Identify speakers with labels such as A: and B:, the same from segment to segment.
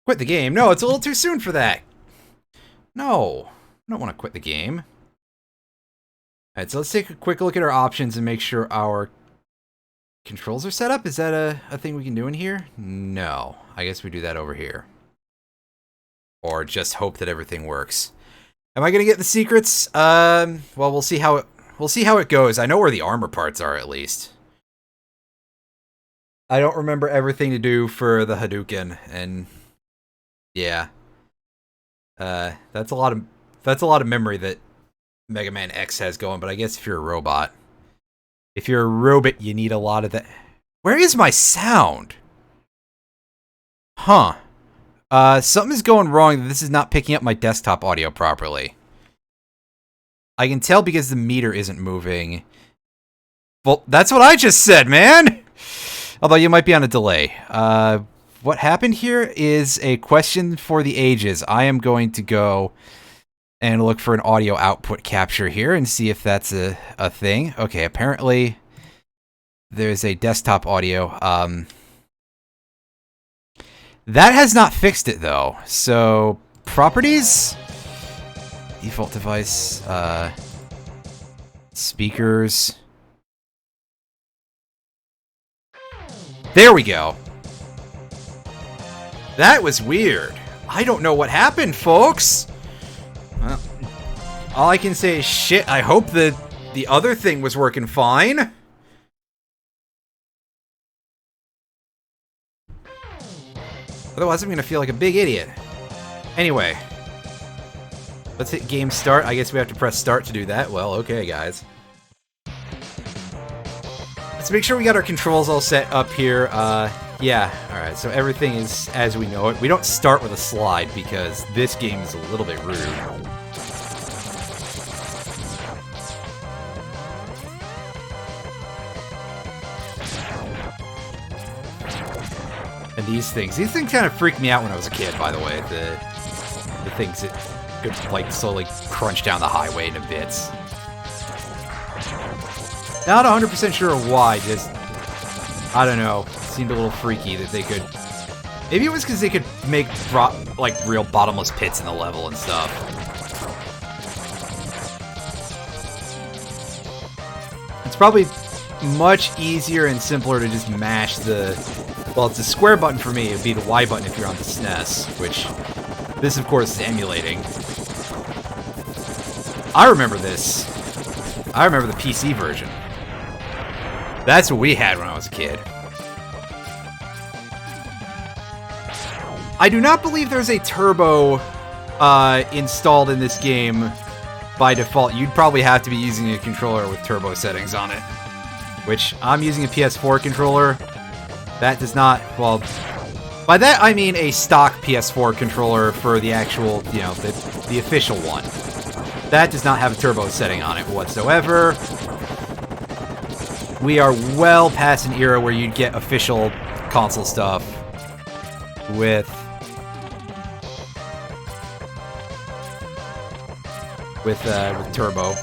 A: Quit the game? No, it's a little too soon for that. No, I don't want to quit the game. Alright, so let's take a quick look at our options and make sure our controls are set up. Is that a thing we can do in here? No. I guess we do that over here. Or just hope that everything works. Am I gonna get the secrets? Well, we'll see how it goes. I know where the armor parts are, at least. I don't remember everything to do for the Hadouken, and yeah. That's a lot of memory that Mega Man X has going, but I guess if you're a robot. If you're a robot, you need a lot of that. Where is my sound? Huh. Something is going wrong. This is not picking up my desktop audio properly. I can tell because the meter isn't moving. Well, that's what I just said, man! Although you might be on a delay. What happened here is a question for the ages. I am going to go and look for an audio output capture here and see if that's a thing. Okay, apparently there's a desktop audio. That has not fixed it, though. So, properties? Default device. Speakers. There we go. That was weird. I don't know what happened, folks. Well, all I can say is shit. I hope that the other thing was working fine. Otherwise, I'm gonna feel like a big idiot. Anyway. Let's hit game start. I guess we have to press start to do that. Well, okay, guys. Let's make sure we got our controls all set up here. Yeah, alright, so everything is as we know it. We don't start with a slide because this game is a little bit rude. And these things kind of freaked me out when I was a kid, by the way. The things that could, like, slowly crunch down the highway into bits. Not 100% sure why, just, I don't know, seemed a little freaky that they could, maybe it was because they could make, like, real bottomless pits in the level and stuff. It's probably much easier and simpler to just mash the, well, it's a square button for me, it would be the Y button if you're on the SNES, which this, of course, is emulating. I remember this. I remember the PC version. That's what we had when I was a kid. I do not believe there's a turbo installed in this game by default. You'd probably have to be using a controller with turbo settings on it. Which, I'm using a PS4 controller. That does not, well, by that I mean a stock PS4 controller for the actual, you know, the official one. That does not have a turbo setting on it whatsoever. We are well past an era where you'd get official console stuff with turbo.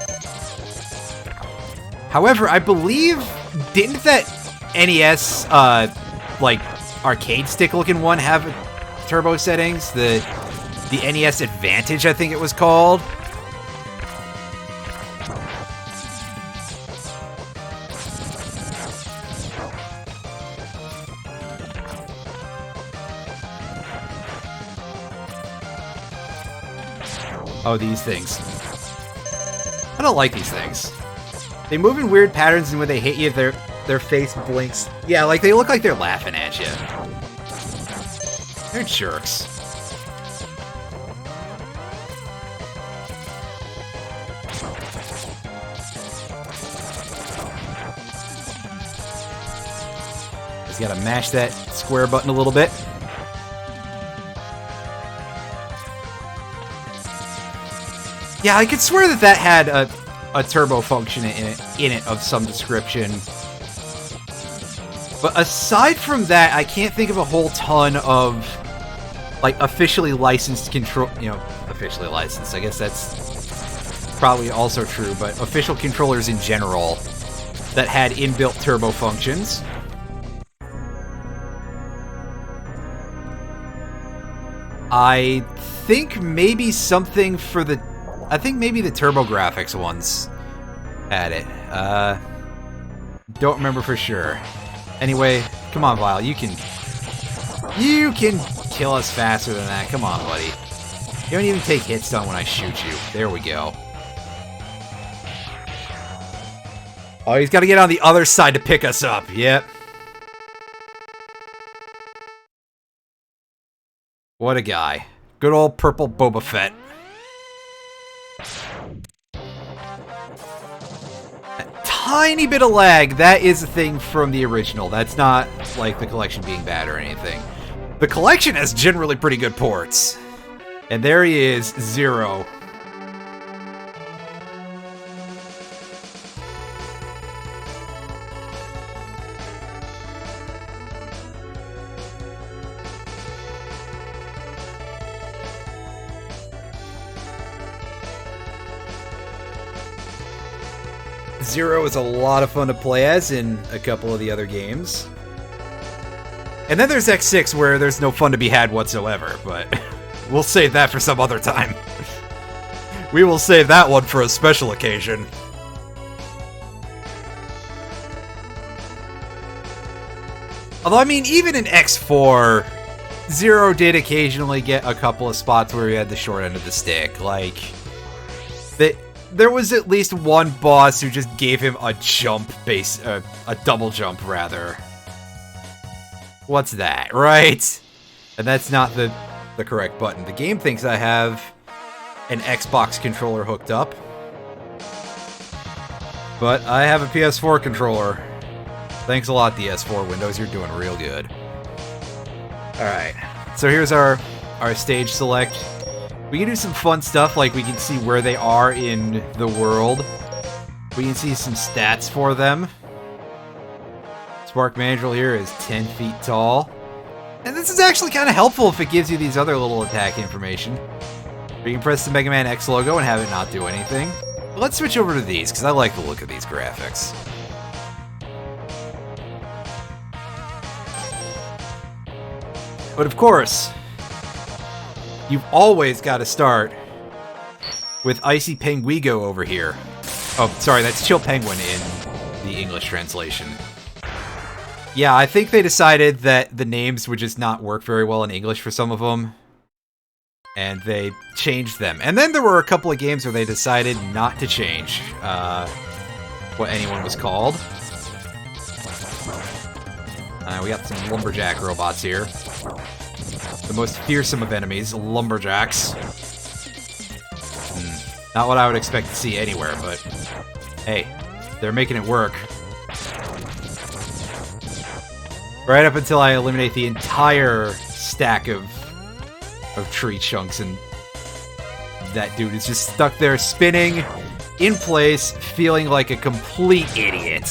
A: However, I believe, didn't that NES like arcade stick looking one have turbo settings? The NES Advantage, I think it was called. Oh, these things. I don't like these things. They move in weird patterns, and when they hit you, their face blinks. Yeah, like they look like they're laughing at you. They're jerks. Just gotta mash that square button a little bit. Yeah, I could swear that had a turbo function in it of some description. But aside from that, I can't think of a whole ton of, like, officially licensed control, you know, officially licensed, I guess that's probably also true, but official controllers in general that had inbuilt turbo functions. I think maybe something for the... I think maybe the TurboGrafx ones had it. Don't remember for sure. Anyway, come on, Vile. You can kill us faster than that. Come on, buddy. You don't even take hit stun when I shoot you. There we go. Oh, he's got to get on the other side to pick us up. Yep. What a guy. Good old purple Boba Fett. A tiny bit of lag. That is a thing from the original. That's not like the collection being bad or anything. The collection has generally pretty good ports. And there he is, Zero. Zero is a lot of fun to play as in a couple of the other games. And then there's X6 where there's no fun to be had whatsoever, but we'll save that for some other time. We will save that one for a special occasion. Although, I mean, even in X4, Zero did occasionally get a couple of spots where he had the short end of the stick. Like, there was at least one boss who just gave him a jump a double jump, rather. What's that, right? And that's not the correct button. The game thinks I have an Xbox controller hooked up. But I have a PS4 controller. Thanks a lot, DS4 Windows. You're doing real good. Alright. So here's our stage select. We can do some fun stuff, like we can see where they are in the world. We can see some stats for them. Spark Mandrill here is 10 feet tall. And this is actually kind of helpful if it gives you these other little attack information. You can press the Mega Man X logo and have it not do anything. But let's switch over to these, because I like the look of these graphics. But of course, you've always got to start with Icy Penguigo over here. Oh, sorry, that's Chill Penguin in the English translation. Yeah, I think they decided that the names would just not work very well in English for some of them. And they changed them. And then there were a couple of games where they decided not to change what anyone was called. We got some lumberjack robots here. The most fearsome of enemies, lumberjacks. Not what I would expect to see anywhere, but hey, they're making it work. Right up until I eliminate the entire stack of tree chunks, and that dude is just stuck there spinning in place, feeling like a complete idiot.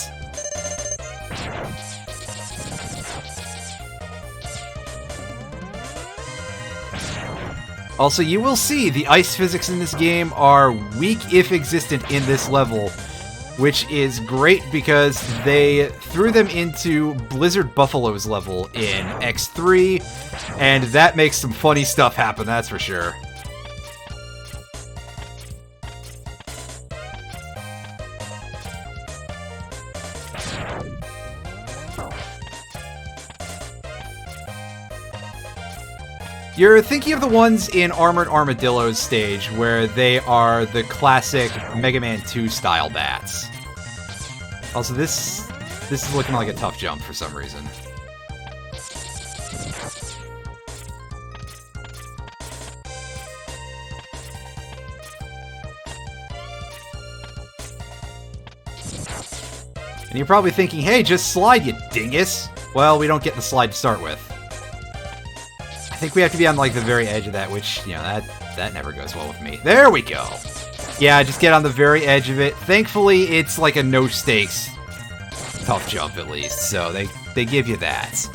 A: Also, you will see the ice physics in this game are weak if existent in this level, which is great because they threw them into Blizzard Buffalo's level in X3, and that makes some funny stuff happen, that's for sure. You're thinking of the ones in Armored Armadillo's stage, where they are the classic Mega Man 2 style bats. Also, this is looking like a tough jump for some reason. And you're probably thinking, hey, just slide, you dingus! Well, we don't get the slide to start with. I think we have to be on, like, the very edge of that, which, you know, that never goes well with me. There we go! Yeah, just get on the very edge of it. Thankfully, it's like a no-stakes tough jump, at least, so they give you that.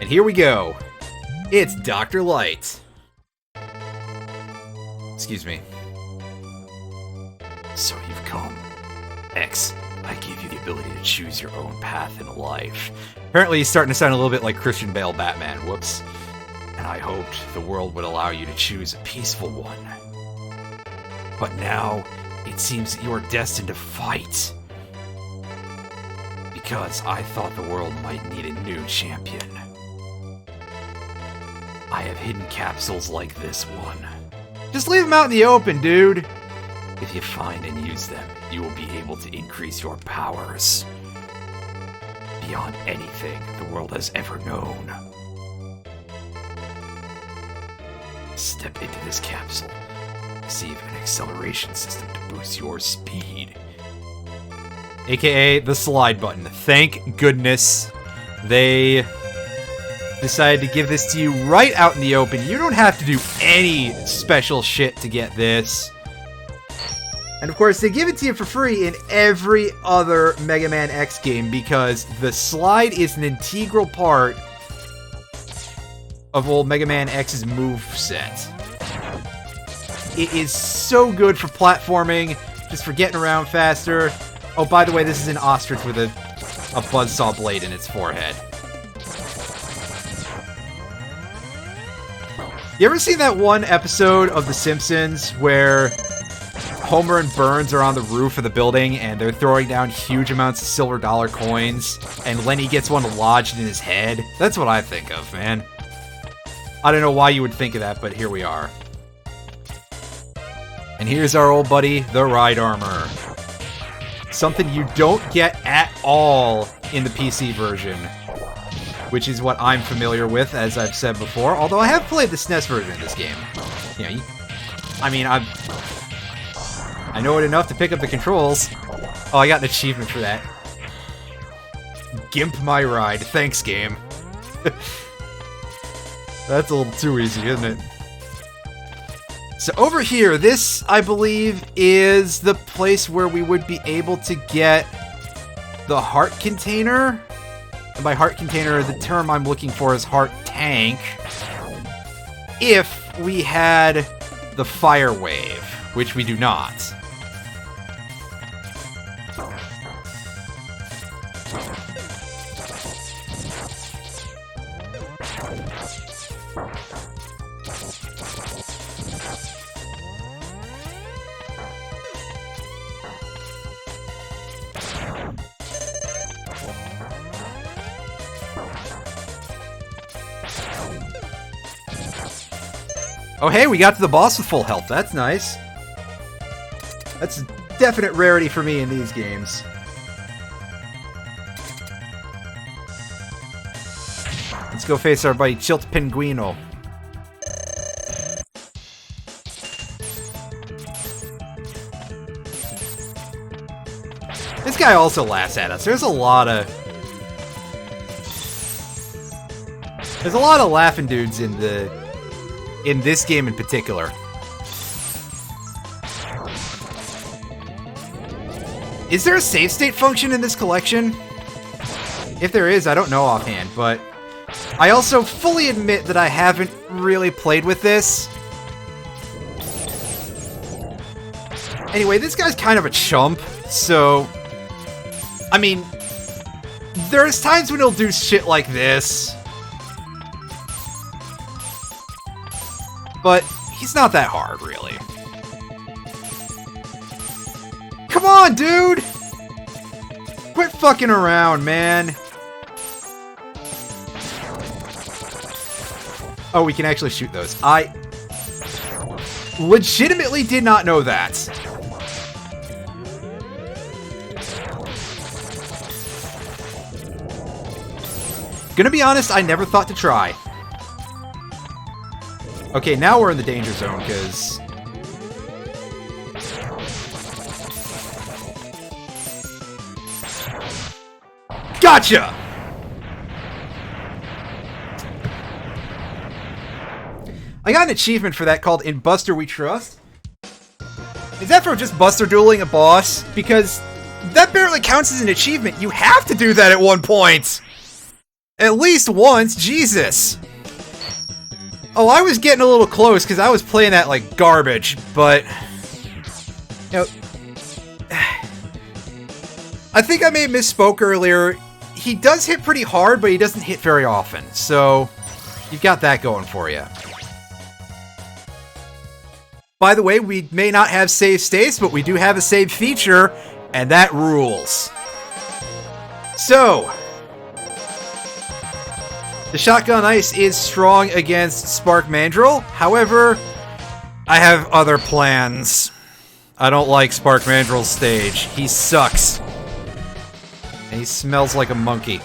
A: And here we go. It's Dr. Light. Excuse me. So you've come. X, I gave you the ability to choose your own path in life. Apparently he's starting to sound a little bit like Christian Bale Batman. Whoops. and I hoped the world would allow you to choose a peaceful one. But now, it seems that you are destined to fight. Because I thought the world might need a new champion. I have hidden capsules like this one. Just leave them out in the open, dude. If you find and use them, you will be able to increase your powers beyond anything the world has ever known. Step into this capsule. Receive an acceleration system to boost your speed. AKA the slide button. Thank goodness they decided to give this to you right out in the open. You don't have to do any special shit to get this. And of course, they give it to you for free in every other Mega Man X game because the slide is an integral part of old Mega Man X's moveset. It is so good for platforming, just for getting around faster. Oh, by the way, this is an ostrich with a buzzsaw blade in its forehead. You ever seen that one episode of The Simpsons where Homer and Burns are on the roof of the building and they're throwing down huge amounts of silver dollar coins and Lenny gets one lodged in his head? That's what I think of, man. I don't know why you would think of that, but here we are. And here's our old buddy, the Ride Armor. Something you don't get at all in the PC version, which is what I'm familiar with, as I've said before. Although I have played the SNES version of this game. Yeah, I know it enough to pick up the controls. Oh, I got an achievement for that. Gimp my ride. Thanks, game. That's a little too easy, isn't it? So over here, this, I believe, is the place where we would be able to get the heart container. And by heart container, the term I'm looking for is heart tank. If we had the fire wave, which we do not. Oh hey, we got to the boss with full health. That's nice. That's a definite rarity for me in these games. Let's go face our buddy Chilt Pinguino. This guy also laughs at us. There's a lot of laughing dudes in this game in particular. Is there a save state function in this collection? If there is, I don't know offhand, but I also fully admit that I haven't really played with this. Anyway, this guy's kind of a chump, so I mean, there's times when he'll do shit like this. But he's not that hard, really. Come on, dude! Quit fucking around, man. Oh, we can actually shoot those. I legitimately did not know that. Gonna be honest, I never thought to try. Okay, now we're in the danger zone, because... Gotcha! I got an achievement for that called In Buster We Trust. Is that for just Buster dueling a boss? Because that barely counts as an achievement. You have to do that at one point! At least once, Jesus! Oh, I was getting a little close because I was playing that like garbage, but... You know... I think I may have misspoke earlier. He does hit pretty hard, but he doesn't hit very often, so... You've got that going for you. By the way, we may not have save states, but we do have a save feature, and that rules. So, the Shotgun Ice is strong against Spark Mandrill. However, I have other plans. I don't like Spark Mandrill's stage. He sucks. And he smells like a monkey.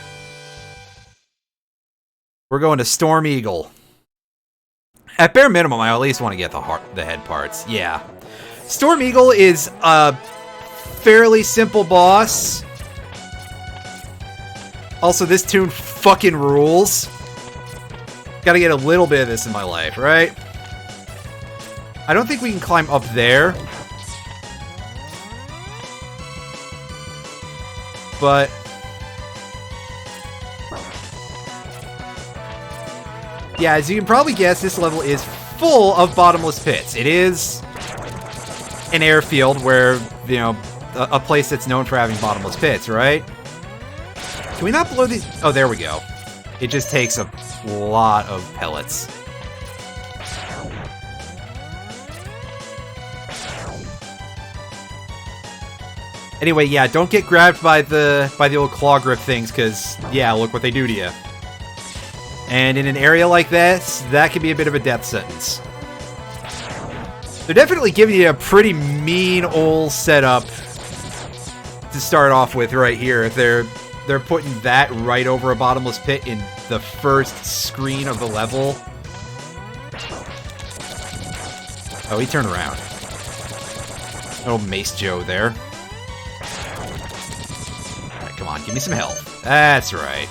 A: We're going to Storm Eagle. At bare minimum, I at least want to get the head parts. Yeah. Storm Eagle is a fairly simple boss. Also, this tune fucking rules. Gotta get a little bit of this in my life, right? I don't think we can climb up there. But yeah, as you can probably guess, this level is full of bottomless pits. It is an airfield where, you know, a place that's known for having bottomless pits, right? Can we not blow these? Oh, there we go. It just takes a lot of pellets. Anyway, yeah, don't get grabbed by the old claw grip things, because, yeah, look what they do to you. And in an area like this, that can be a bit of a death sentence. They're definitely giving you a pretty mean old setup to start off with right here. If they're putting that right over a bottomless pit in the first screen of the level. Oh, he turned around. Little Mace Joe there. Alright, come on, give me some health. That's right.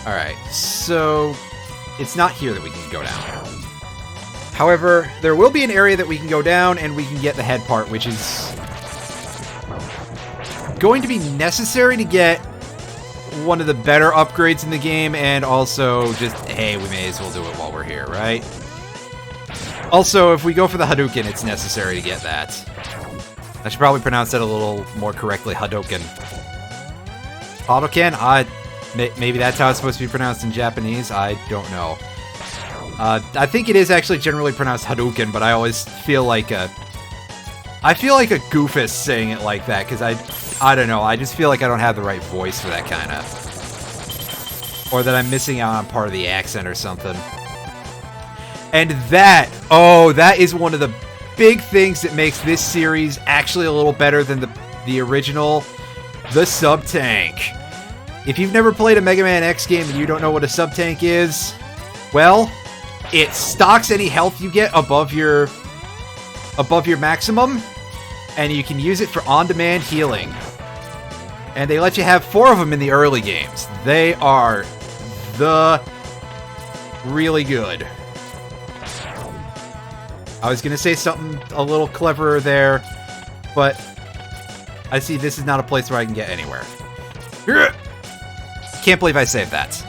A: Alright, so it's not here that we can go down. However, there will be an area that we can go down and we can get the head part, which is going to be necessary to get one of the better upgrades in the game, and also just, hey, we may as well do it while we're here, right? Also, if we go for the Hadouken, it's necessary to get that. I should probably pronounce that a little more correctly, Hadouken. Hadouken? Maybe that's how it's supposed to be pronounced in Japanese. I don't know. I think it is actually generally pronounced Hadouken, but I always feel like a goofus saying it like that, because I don't know. I just feel like I don't have the right voice for that kind of, or that I'm missing out on part of the accent or something. And that is one of the big things that makes this series actually a little better than the original, the sub-tank. If you've never played a Mega Man X game and you don't know what a sub-tank is, well, it stocks any health you get above your maximum, and you can use it for on-demand healing. And they let you have 4 of them in the early games. They are really good. I was going to say something a little cleverer there, but I see this is not a place where I can get anywhere. Can't believe I saved that.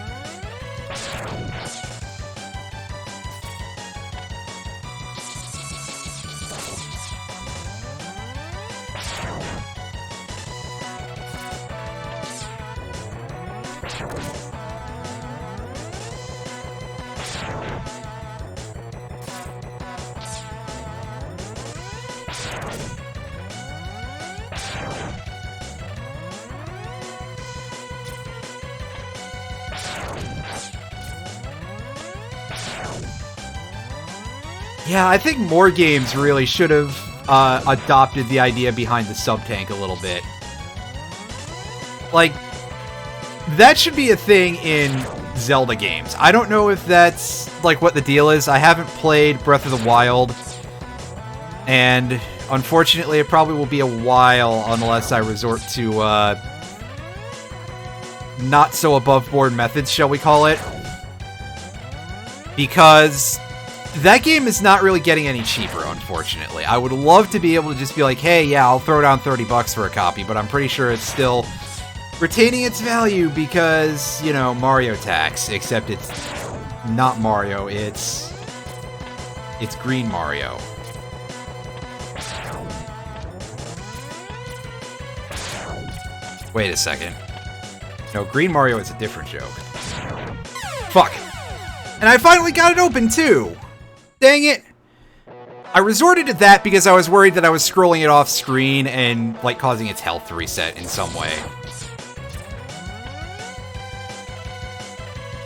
A: Yeah, I think more games really should have adopted the idea behind the sub-tank a little bit. Like, that should be a thing in Zelda games. I don't know if that's, like, what the deal is. I haven't played Breath of the Wild, and unfortunately it probably will be a while unless I resort to not so above board methods, shall we call it. Because That game is not really getting any cheaper, unfortunately. I would love to be able to just be like, hey, yeah, I'll throw down $30 for a copy, but I'm pretty sure it's still retaining its value because, you know, Mario tax, except it's not Mario, it's Green Mario. Wait a second. No, Green Mario is a different joke. Fuck. And I finally got it open, too! Dang it! I resorted to that because I was worried that I was scrolling it off screen and, like, causing its health to reset in some way.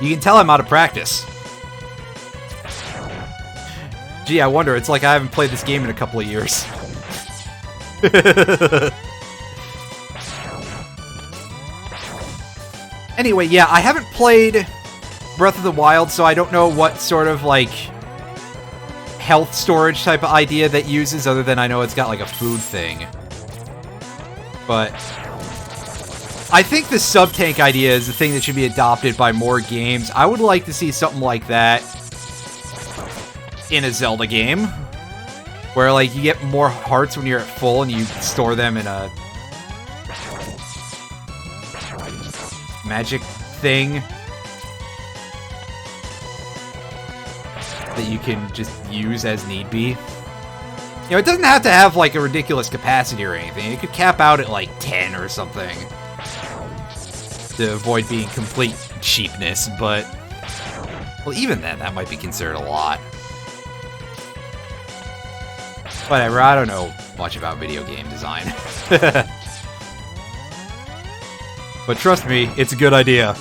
A: You can tell I'm out of practice. Gee, I wonder, it's like I haven't played this game in a couple of years. Anyway, yeah, I haven't played Breath of the Wild, so I don't know what sort of, like, health storage type of idea that uses, other than I know it's got, like, a food thing. But I think the sub-tank idea is the thing that should be adopted by more games. I would like to see something like that in a Zelda game, where, like, you get more hearts when you're at full and you store them in a magic thing that you can just use as need be. You know, it doesn't have to have, like, a ridiculous capacity or anything. It could cap out at, like, 10 or something to avoid being complete cheapness, but, well, even then, that might be considered a lot. Whatever, I don't know much about video game design. But trust me, it's a good idea.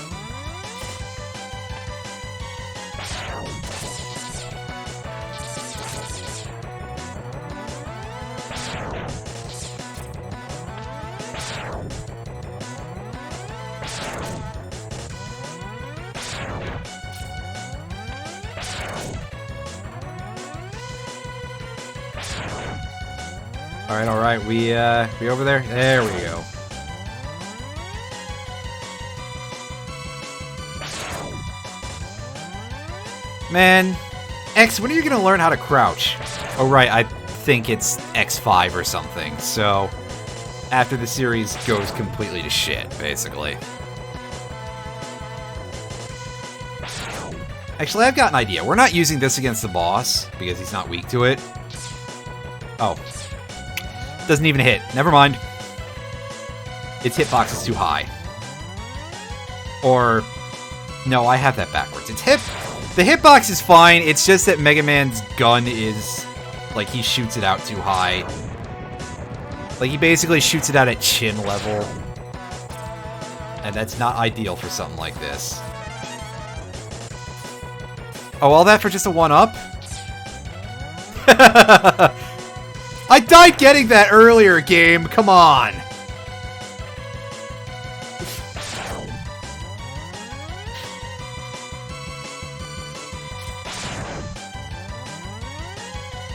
A: Alright, we over there? There we go. Man, X, when are you gonna learn how to crouch? Oh right, I think it's X5 or something, so after the series goes completely to shit, basically. Actually, I've got an idea. We're not using this against the boss, because he's not weak to it. Oh. Doesn't even hit. Never mind. Its hitbox is too high. Or, no, I have that backwards. The hitbox is fine, it's just that Mega Man's gun is, like, he shoots it out too high. Like, he basically shoots it out at chin level. And that's not ideal for something like this. Oh, all that for just a 1-up? I died getting that earlier, game. Come on.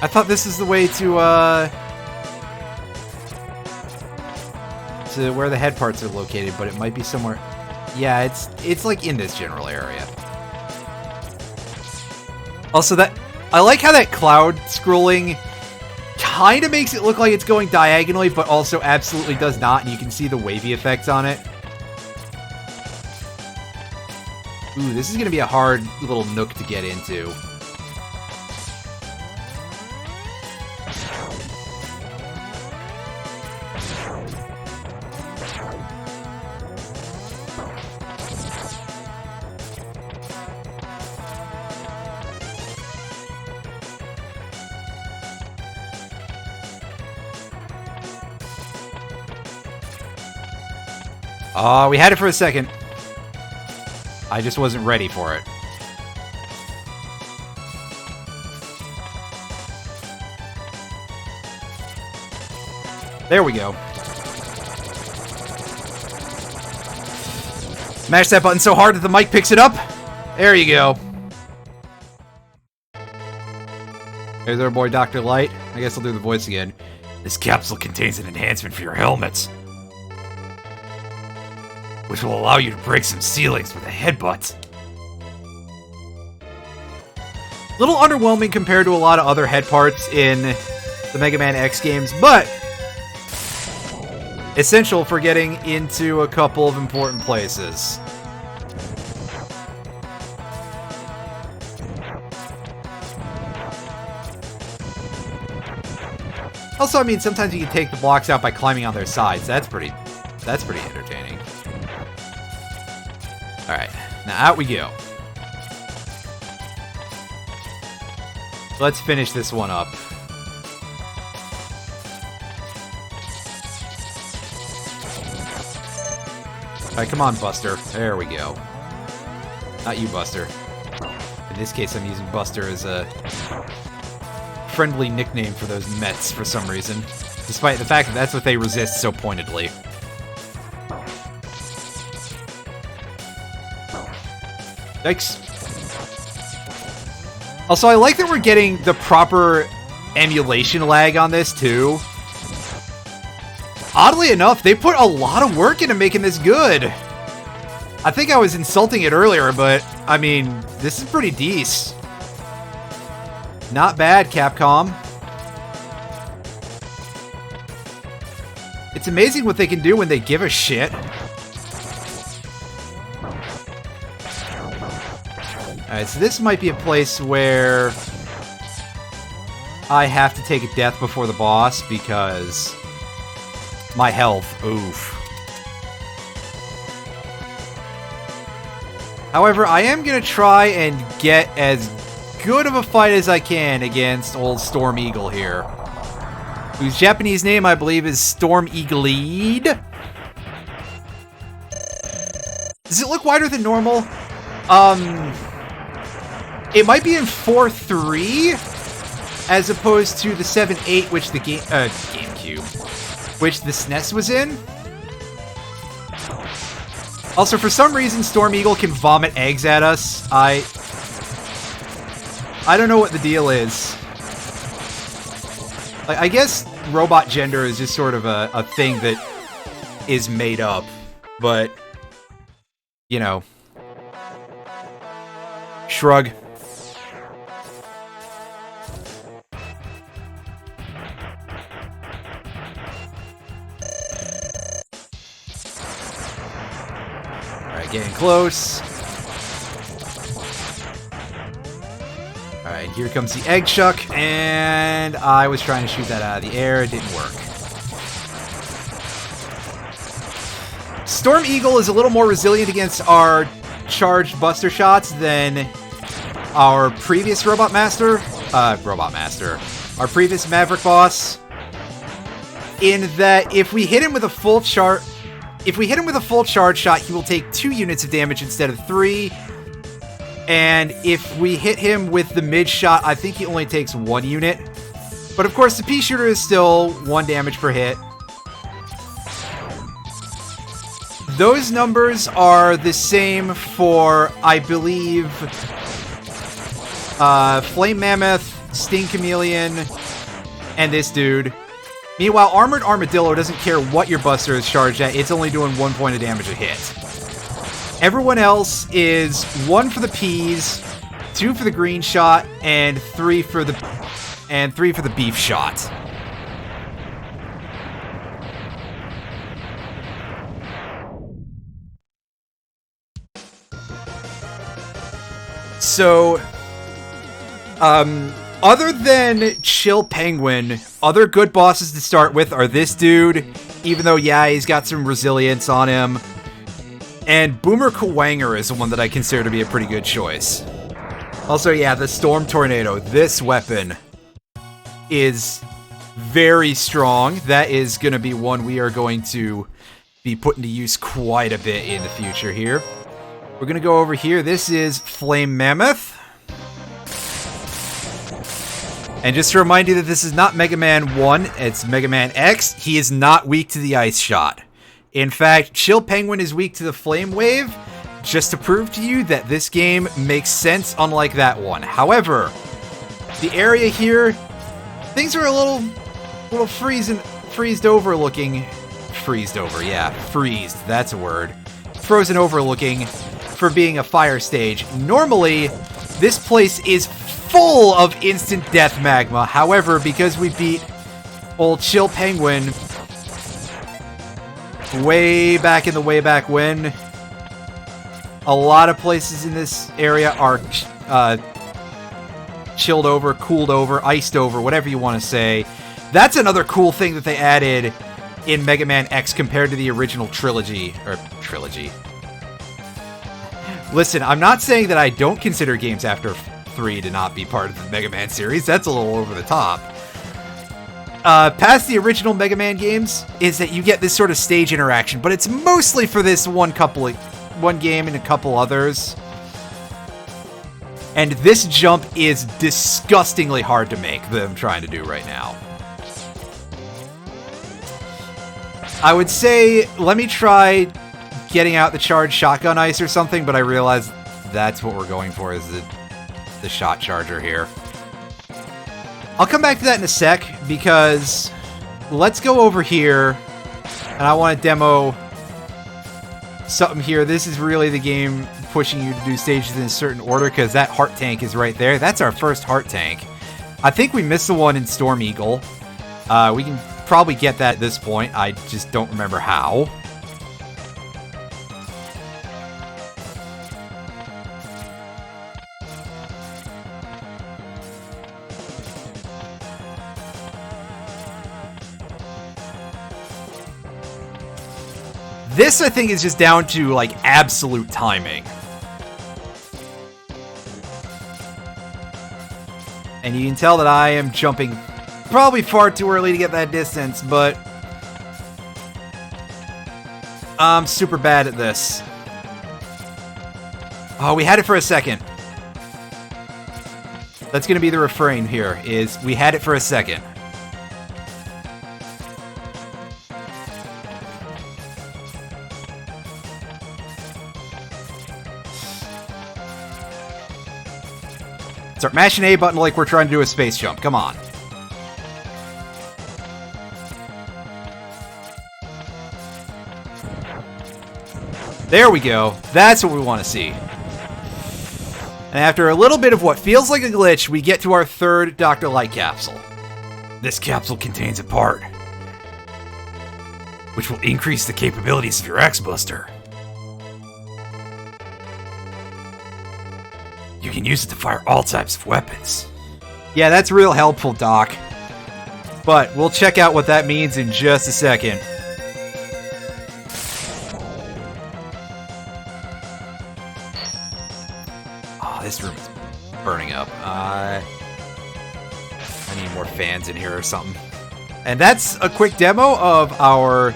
A: I thought this is the way to where the head parts are located, but it might be somewhere. Yeah, it's like in this general area. Also, I like how that cloud scrolling kind of makes it look like it's going diagonally, but also absolutely does not, and you can see the wavy effects on it. Ooh, this is going to be a hard little nook to get into. Oh, we had it for a second. I just wasn't ready for it. There we go. Mash that button so hard that the mic picks it up. There you go. There's our boy Dr. Light. I guess I'll do the voice again. This capsule contains an enhancement for your helmets, which will allow you to break some ceilings with a headbutt. Little underwhelming compared to a lot of other head parts in the Mega Man X games, but essential for getting into a couple of important places. Also, I mean, sometimes you can take the blocks out by climbing on their sides. That's pretty entertaining. Alright, now out we go. Let's finish this one up. Alright, come on, Buster. There we go. Not you, Buster. In this case, I'm using Buster as a friendly nickname for those Mets for some reason, despite the fact that that's what they resist so pointedly. Yikes. Also, I like that we're getting the proper emulation lag on this, too. Oddly enough, they put a lot of work into making this good. I think I was insulting it earlier, but, I mean, this is pretty decent. Not bad, Capcom. It's amazing what they can do when they give a shit. Alright, so this might be a place where I have to take a death before the boss because my health, oof. However, I am going to try and get as good of a fight as I can against old Storm Eagle here, whose Japanese name I believe is Storm Eagleed. Does it look wider than normal? It might be in 4.3 as opposed to the 7.8, which the GameCube, which the SNES was in. Also, for some reason, Storm Eagle can vomit eggs at us. I don't know what the deal is. Like, I guess robot gender is just sort of a thing that is made up, but, you know. Shrug. Alright, getting close. Alright, here comes the egg chuck, and I was trying to shoot that out of the air. It didn't work. Storm Eagle is a little more resilient against our charged Buster shots than our previous Robot Master. Our previous Maverick boss. In that, if we hit him with a full charge shot, he will take 2 units of damage instead of 3. And if we hit him with the mid shot, I think he only takes 1 unit. But of course, the pea shooter is still 1 damage per hit. Those numbers are the same for, I believe, Flame Mammoth, Sting Chameleon, and this dude. Meanwhile, Armored Armadillo doesn't care what your Buster is charged at, it's only doing 1 point of damage a hit. Everyone else is 1 for the peas, 2 for the green shot, and 3 for the beef shot. So, other than Chill Penguin, other good bosses to start with are this dude, even though, yeah, he's got some resilience on him. And Boomer Kuwanger is the one that I consider to be a pretty good choice. Also, yeah, the Storm Tornado. This weapon is very strong. That is going to be one we are going to be putting to use quite a bit in the future here. We're going to go over here. This is Flame Mammoth. And just to remind you that this is not Mega Man 1, it's Mega Man X. He is not weak to the Ice Shot. In fact, Chill Penguin is weak to the Flame Wave, just to prove to you that this game makes sense unlike that one. However, the area here, things are a little freezed over looking. Freezed over, yeah. Freezed, that's a word. Frozen over looking for being a fire stage. Normally, this place is full of instant death magma. However, because we beat old Chill Penguin way back in the way back when, a lot of places in this area are chilled over, cooled over, iced over, whatever you want to say. That's another cool thing that they added in Mega Man X compared to the original trilogy. Listen, I'm not saying that I don't consider games after 3 to not be part of the Mega Man series. That's a little over the top. Past the original Mega Man games is that you get this sort of stage interaction, but it's mostly for this one game and a couple others. And this jump is disgustingly hard to make that I'm trying to do right now. I would say, let me try getting out the charged shotgun ice or something, but I realize that's what we're going for, is the shot charger here. I'll come back to that in a sec, because let's go over here, and I want to demo something here. This is really the game pushing you to do stages in a certain order, because that heart tank is right there. That's our first heart tank. I think we missed the one in Storm Eagle. We can probably get that at this point. I just don't remember how. This, I think, is just down to, like, absolute timing. And you can tell that I am jumping probably far too early to get that distance, but I'm super bad at this. Oh, we had it for a second. That's going to be the refrain here, is we had it for a second. Start mashing A button like we're trying to do a space jump. Come on. There we go. That's what we want to see. And after a little bit of what feels like a glitch, we get to our third Dr. Light capsule. This capsule contains a part which will increase the capabilities of your X-Buster. You can use it to fire all types of weapons. Yeah, that's real helpful, Doc. But we'll check out what that means in just a second. Oh, this room is burning up. I need more fans in here or something. And that's a quick demo of our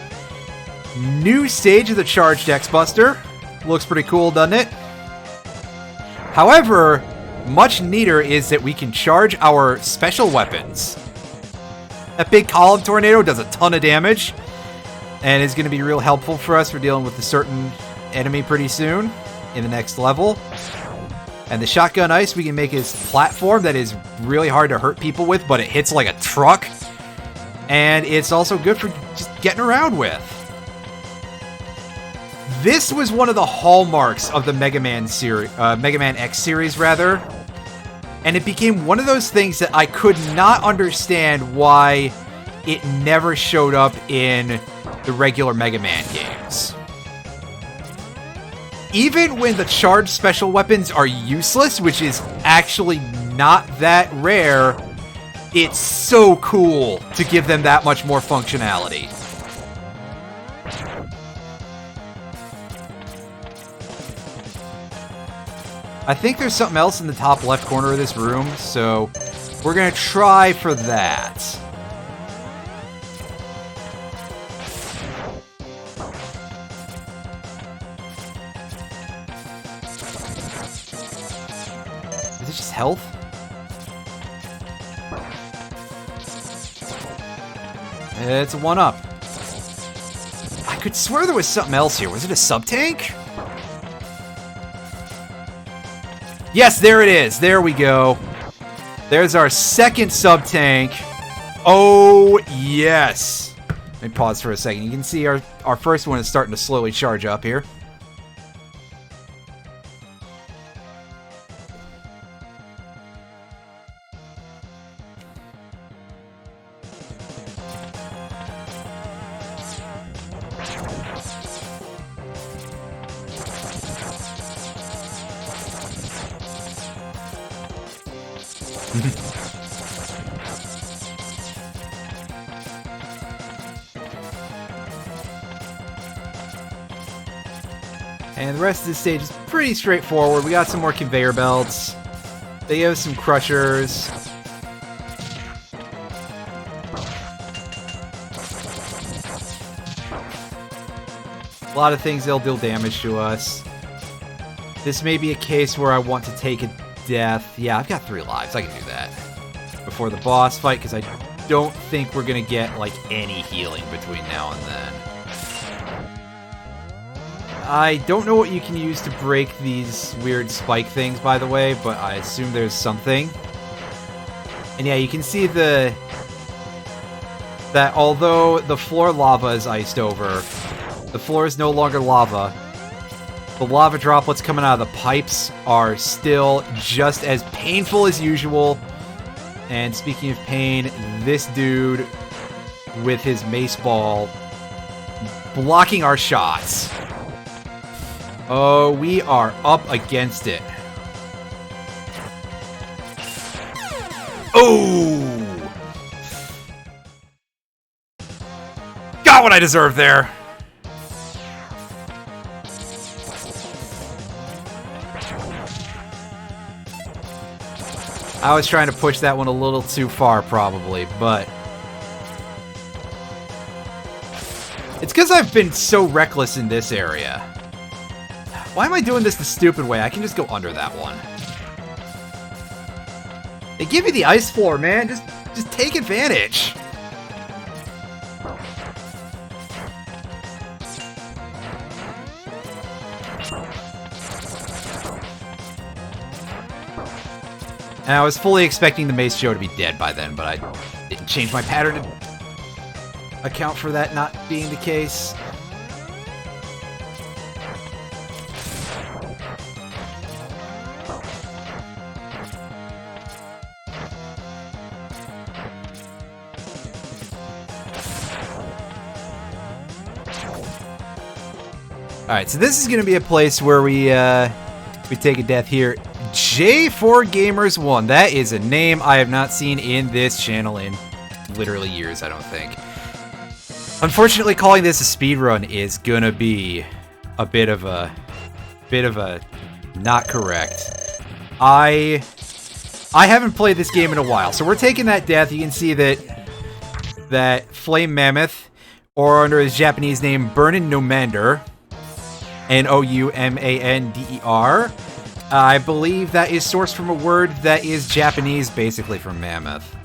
A: new stage of the Charged X-Buster. Looks pretty cool, doesn't it? However, much neater is that we can charge our special weapons. That big column tornado does a ton of damage, and is going to be real helpful for us for dealing with a certain enemy pretty soon in the next level. And the shotgun ice we can make as platform that is really hard to hurt people with, but it hits like a truck. And it's also good for just getting around with. This was one of the hallmarks of the Mega Man series, Mega Man X series, rather. And it became one of those things that I could not understand why it never showed up in the regular Mega Man games. Even when the charged special weapons are useless, which is actually not that rare, it's so cool to give them that much more functionality. I think there's something else in the top left corner of this room, so we're going to try for that. Is it just health? It's a 1-up. I could swear there was something else here. Was it a sub-tank? Yes, there it is. There we go. There's our second sub-tank. Oh, yes. Let me pause for a second. You can see our first one is starting to slowly charge up here. And the rest of the stage is pretty straightforward. We got some more conveyor belts. They have some crushers. A lot of things that'll deal damage to us. This may be a case where I want to take a death. Yeah, I've got 3 lives. I can do that. Before the boss fight, because I don't think we're going to get, like, any healing between now and then. I don't know what you can use to break these weird spike things, by the way, but I assume there's something. And yeah, you can see that although the floor lava is iced over, the floor is no longer lava. The lava droplets coming out of the pipes are still just as painful as usual. And speaking of pain, this dude with his mace ball blocking our shots. Oh, we are up against it. Oh! Got what I deserved there. I was trying to push that one a little too far, probably, but it's because I've been so reckless in this area. Why am I doing this the stupid way? I can just go under that one. They give you the ice floor, man. Just take advantage. And I was fully expecting the Mace Joe to be dead by then, but I didn't change my pattern to account for that not being the case. Alright, so this is going to be a place where we take a death here. J4Gamers1. That is a name I have not seen in this channel in literally years, I don't think. Unfortunately, calling this a speedrun is going to be a bit of a not correct. I haven't played this game in a while, so we're taking that death. You can see that Flame Mammoth, or under his Japanese name, Burnin Noumander, Noumander. I believe that is sourced from a word that is Japanese, basically from mammoth.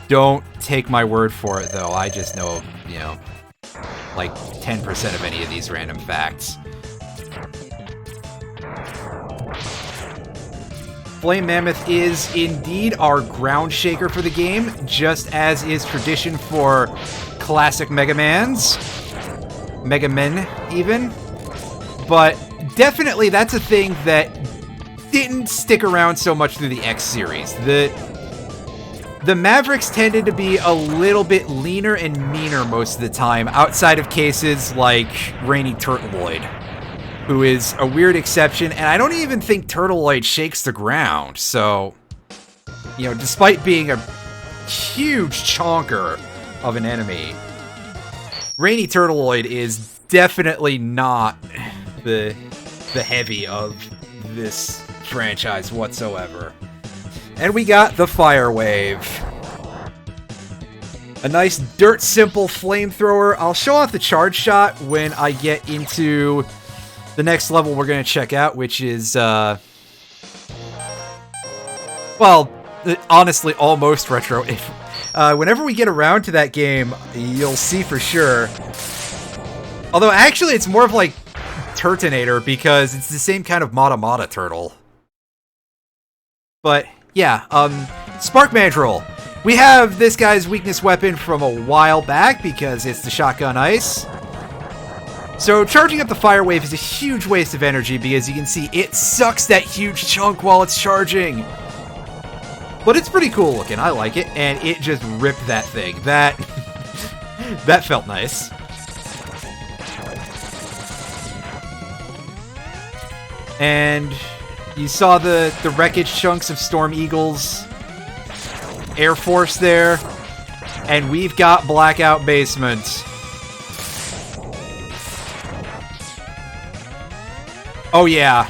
A: Don't take my word for it, though. I just know, you know, like 10% of any of these random facts. Flame Mammoth is indeed our ground shaker for the game, just as is tradition for classic Mega Men, even. But definitely that's a thing that didn't stick around so much through the X series. The Mavericks tended to be a little bit leaner and meaner most of the time, outside of cases like Rainy Turtleoid, who is a weird exception, and I don't even think Turtleoid shakes the ground, so, you know, despite being a huge chonker of an enemy, Rainy Turtleoid is definitely not the heavy of this franchise whatsoever. And we got the Fire Wave. A nice dirt simple flamethrower. I'll show off the charge shot when I get into the next level we're going to check out, which is, well, honestly, almost retro. Whenever we get around to that game, you'll see for sure. Although, actually, it's more of like Turtonator, because it's the same kind of Mata Mata turtle. But, yeah, Spark Mandrill. We have this guy's weakness weapon from a while back, because it's the Shotgun Ice. So, charging up the Fire Wave is a huge waste of energy, because you can see it sucks that huge chunk while it's charging. But it's pretty cool looking, I like it, and it just ripped that thing. That felt nice. And you saw the wreckage chunks of Storm Eagle's Air Force there. And we've got Blackout Basement. Oh yeah,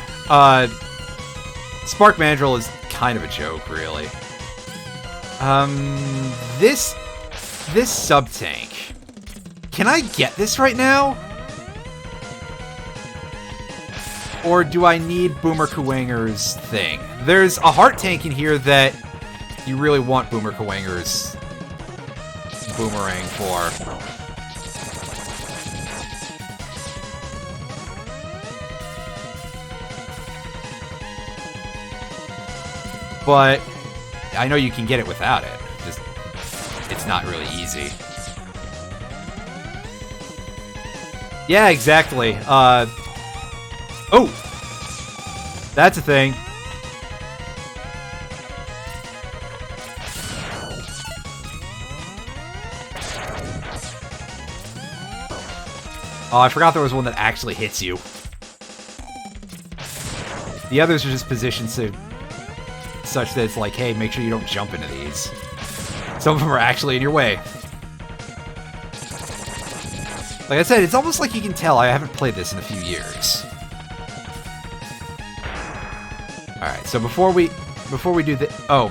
A: Spark Mandrill is kind of a joke, really. This sub-tank. Can I get this right now? Or do I need Boomer Kuwanger's thing? There's a heart tank in here that you really want Boomer Kuwanger's boomerang for. But I know you can get it without it. Just, it's not really easy. Yeah, exactly. Oh! That's a thing. Oh, I forgot there was one that actually hits you. The others are just positioned so such that it's like, hey, make sure you don't jump into these. Some of them are actually in your way. Like I said, it's almost like you can tell I haven't played this in a few years. Alright, so before we do the... Oh.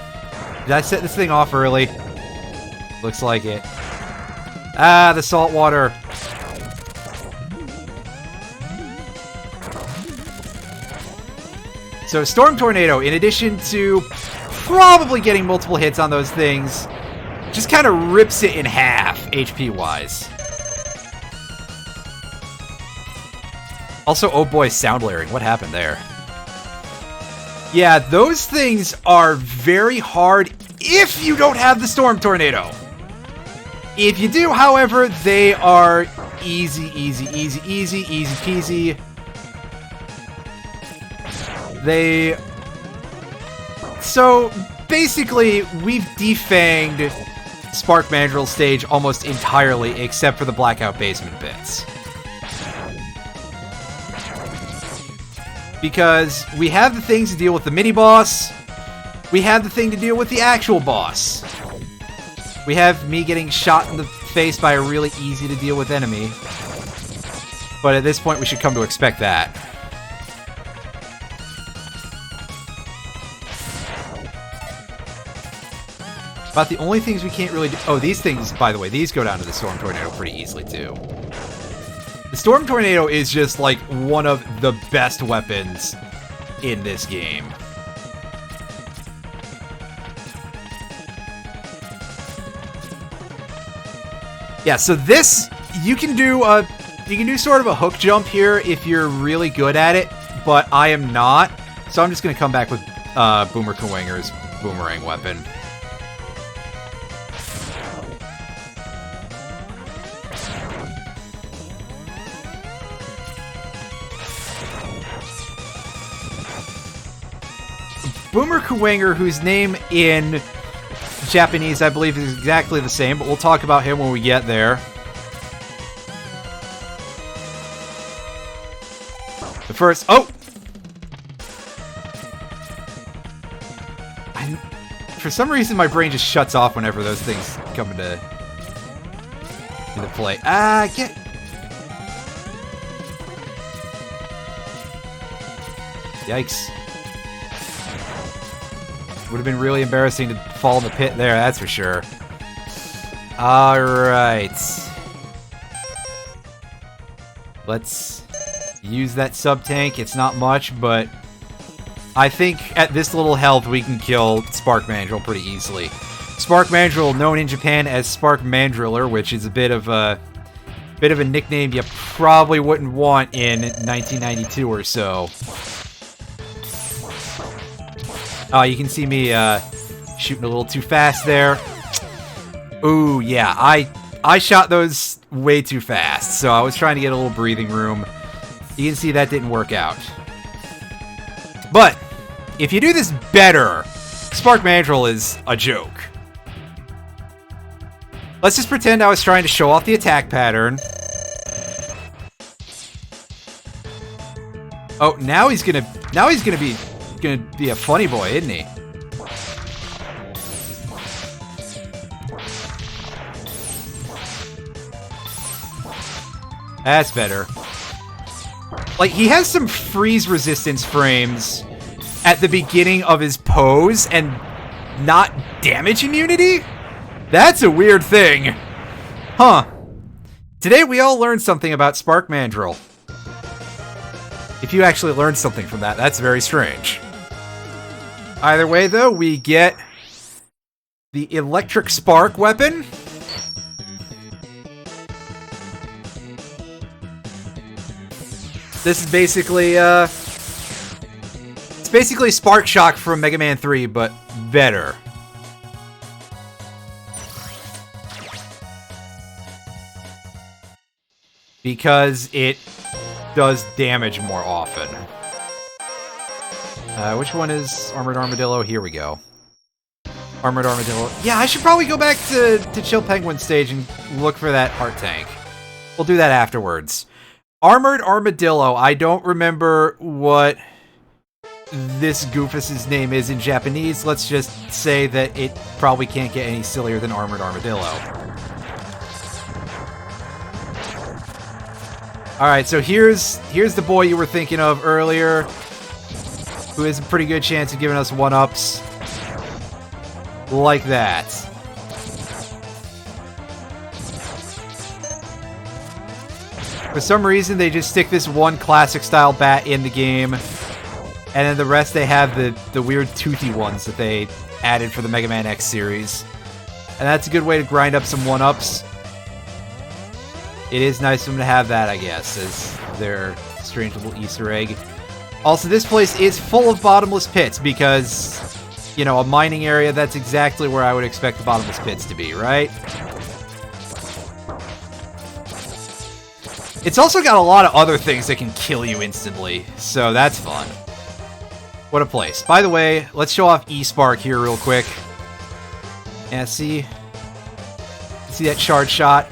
A: Did I set this thing off early? Looks like it. Ah, the salt water. So Storm Tornado, in addition to probably getting multiple hits on those things, just kind of rips it in half, HP-wise. Also, oh boy, sound layering. What happened there? Yeah, those things are very hard if you don't have the Storm Tornado. If you do, however, they are easy, easy, easy, easy, easy peasy. So, basically, we've defanged Spark Mandrill's stage almost entirely, except for the Blackout Basement bits. Because we have the things to deal with the mini-boss, we have the thing to deal with the actual boss. We have me getting shot in the face by a really easy-to-deal-with enemy. But at this point, we should come to expect that. About the only things we can't really do... Oh, these things, by the way, these go down to the Storm Tornado pretty easily, too. The Storm Tornado is just, like, one of the best weapons in this game. Yeah, so this, you can do sort of a hook jump here if you're really good at it, but I am not. So I'm just going to come back with Boomer Kuwanger's boomerang weapon. Boomer Kuwanger, whose name in Japanese, I believe, is exactly the same, but we'll talk about him when we get there. The first... Oh! For some reason, my brain just shuts off whenever those things come into play. Get... Yikes. Would have been really embarrassing to fall in the pit there, that's for sure. Alright. Let's use that sub-tank. It's not much, but I think at this little health we can kill Spark Mandrill pretty easily. Spark Mandrill, known in Japan as Spark Mandriller, which is a bit of a nickname you probably wouldn't want in 1992 or so. You can see me shooting a little too fast there. Ooh, yeah, I shot those way too fast, so I was trying to get a little breathing room. You can see that didn't work out. But, if you do this better, Spark Mandrill is a joke. Let's just pretend I was trying to show off the attack pattern. Oh, now he's gonna be a funny boy, isn't he? That's better. Like, he has some freeze resistance frames at the beginning of his pose and not damage immunity? That's a weird thing. Huh. Today we all learned something about Spark Mandrill. If you actually learned something from that, that's very strange. Either way, though, we get the Electric Spark weapon. This is basically, it's basically Spark Shock from Mega Man 3, but better. Because it does damage more often. Which one is Armored Armadillo? Here we go. Armored Armadillo. Yeah, I should probably go back to Chill Penguin stage and look for that heart tank. We'll do that afterwards. Armored Armadillo. I don't remember what this Goofus's name is in Japanese. Let's just say that it probably can't get any sillier than Armored Armadillo. Alright, so here's the boy you were thinking of earlier, who has a pretty good chance of giving us one-ups. Like that. For some reason, they just stick this one classic-style bat in the game, and then the rest they have the weird toothy ones that they added for the Mega Man X series. And that's a good way to grind up some one-ups. It is nice of them to have that, I guess, as their strange little Easter egg. Also, this place is full of bottomless pits because, you know, a mining area, that's exactly where I would expect the bottomless pits to be, right? It's also got a lot of other things that can kill you instantly, so that's fun. What a place. By the way, let's show off E-Spark here real quick. Yeah, see that shard shot?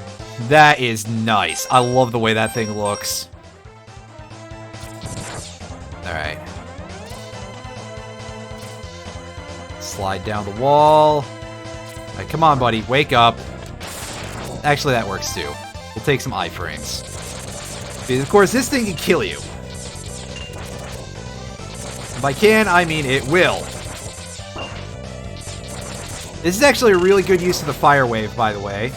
A: That is nice. I love the way that thing looks. Alright. Slide down the wall. Alright, come on, buddy. Wake up. Actually, that works too. We'll take some iframes. Because, of course, this thing can kill you. And by can, I mean it will. This is actually a really good use of the fire wave, by the way.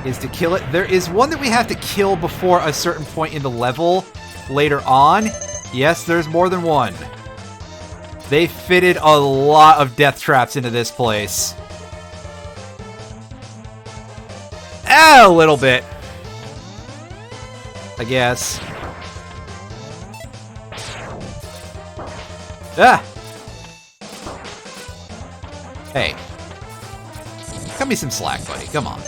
A: Is to kill it. There is one that we have to kill before a certain point in the level later on. Yes, there's more than one. They fitted a lot of death traps into this place. A little bit, I guess. Ah! Hey. Cut me some slack, buddy. Come on.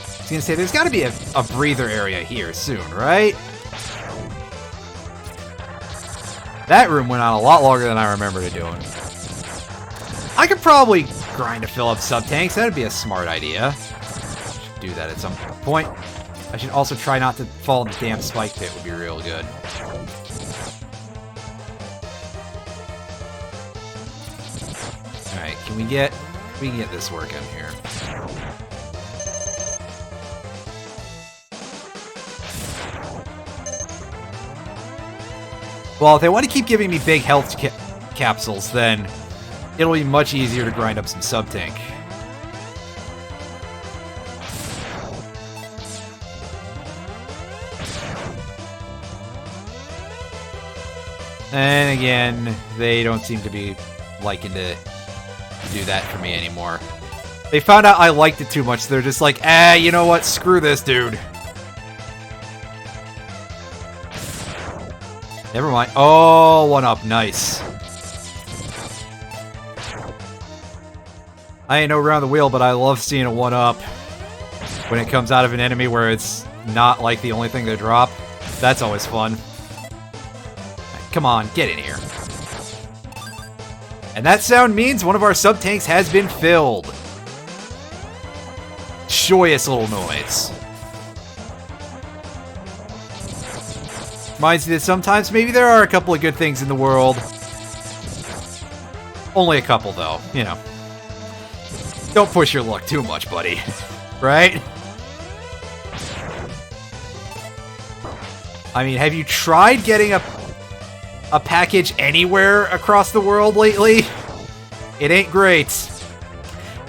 A: I was gonna say, there's gotta be a breather area here soon, right? That room went on a lot longer than I remembered it doing. I could probably grind to fill up sub-tanks. That'd be a smart idea. Should do that at some point. I should also try not to fall in the damn spike pit, would be real good. Alright, we can get this working here. Well, if they want to keep giving me big health capsules, then it'll be much easier to grind up some sub-tank. And again, they don't seem to be liking to do that for me anymore. They found out I liked it too much, so they're just like, you know what, screw this dude. Never mind. Oh, one up. Nice. I ain't no round the wheel, but I love seeing a 1-up when it comes out of an enemy where it's not like the only thing to drop. That's always fun. Come on, get in here. And that sound means one of our sub-tanks has been filled. Joyous little noise. Reminds me that sometimes maybe there are a couple of good things in the world. Only a couple, though, you know. Don't push your luck too much, buddy. Right? I mean, have you tried getting a package anywhere across the world lately? It ain't great.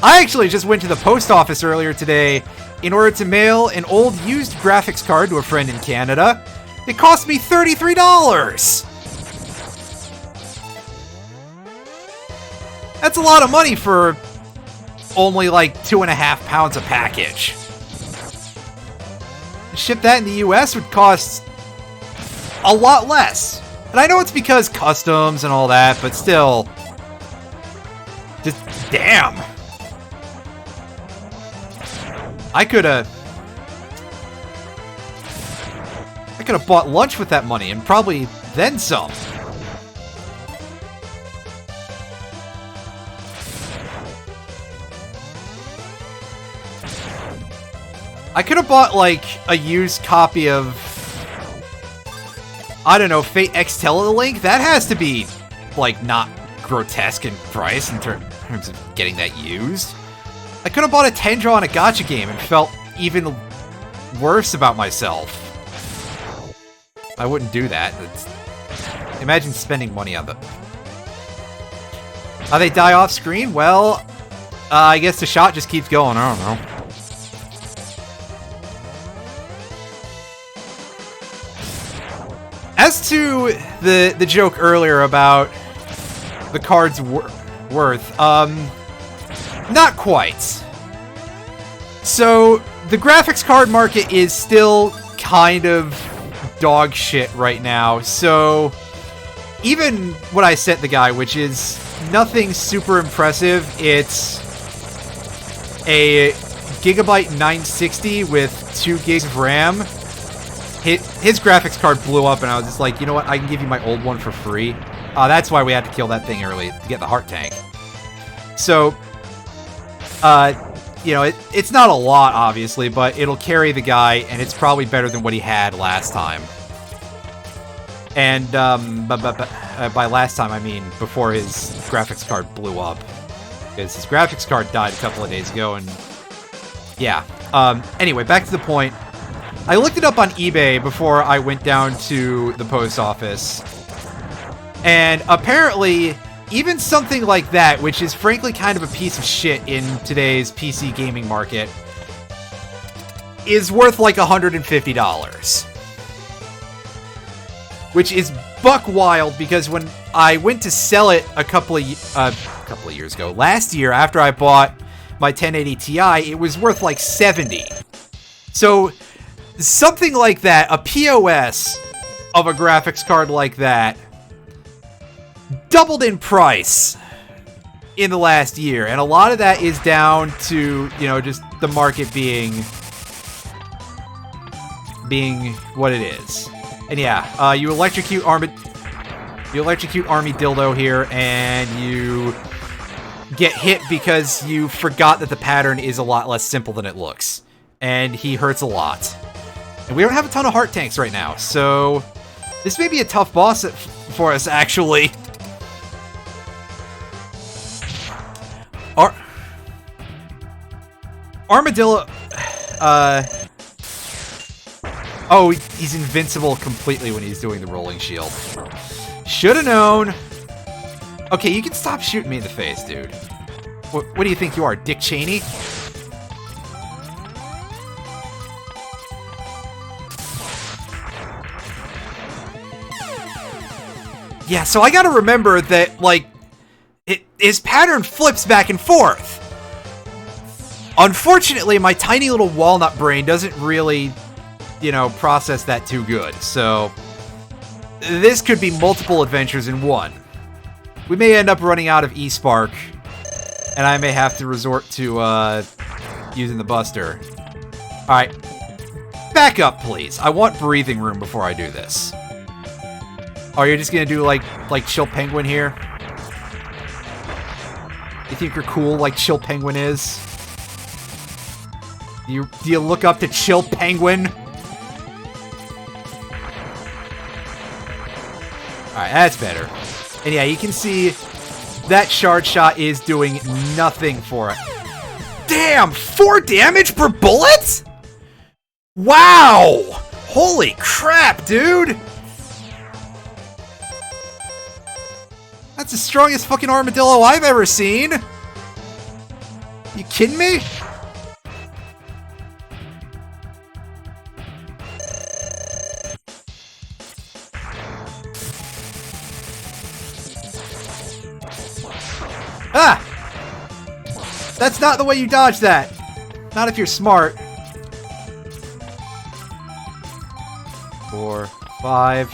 A: I actually just went to the post office earlier today in order to mail an old used graphics card to a friend in Canada. It cost me $33! That's a lot of money for only like 2.5 pounds a package. To ship that in the US would cost a lot less. And I know it's because customs and all that, but still. Just damn. I could have bought lunch with that money and probably then some. I could have bought like a used copy of, I don't know, Fate X Telelink. That has to be like not grotesque in price in terms of getting that used. I could have bought a Tendra on a gacha game and felt even worse about myself. I wouldn't do that. Imagine spending money on them. How they die off screen? Well, I guess the shot just keeps going. I don't know. As to the joke earlier about the card's worth, not quite. So, the graphics card market is still kind of dog shit right now, so even what I sent the guy, which is nothing super impressive, it's a Gigabyte 960 with 2 gigs of RAM. His graphics card blew up, and I was just like, you know what, I can give you my old one for free. That's why we had to kill that thing early, to get the heart tank. So, you know, it's not a lot, obviously, but it'll carry the guy, and it's probably better than what he had last time. And, by last time, I mean before his graphics card blew up. Because his graphics card died a couple of days ago, and yeah. Anyway, back to the point. I looked it up on eBay before I went down to the post office. And apparently, even something like that, which is frankly kind of a piece of shit in today's PC gaming market, is worth like $150. Which is buck wild, because when I went to sell it a couple of years ago, last year after I bought my 1080 Ti, it was worth like $70. So something like that, a POS of a graphics card like that, doubled in price in the last year, and a lot of that is down to, you know, just the market being what it is. And yeah, you electrocute Army Dildo here, and you get hit because you forgot that the pattern is a lot less simple than it looks, and he hurts a lot. And we don't have a ton of heart tanks right now, so this may be a tough boss for us, actually. Armadillo, oh, he's invincible completely when he's doing the rolling shield. Should've known. Okay, you can stop shooting me in the face, dude. What do you think you are, Dick Cheney? Yeah, so I gotta remember that, like, his pattern flips back and forth. Unfortunately, my tiny little walnut brain doesn't really, you know, process that too good, so this could be multiple adventures in one. We may end up running out of E-Spark And I may have to resort to using the Buster. Alright. Back up, please. I want breathing room before I do this. Oh, you're just gonna do like Chill Penguin here? You think you're cool like Chill Penguin is? Do you look up to Chill Penguin? Alright, that's better. And yeah, you can see that shard shot is doing nothing for it. Damn! 4 damage per bullet?! Wow! Holy crap, dude! That's the strongest fucking armadillo I've ever seen! You kidding me? Ah! That's not the way you dodge that. Not if you're smart. 4, 5.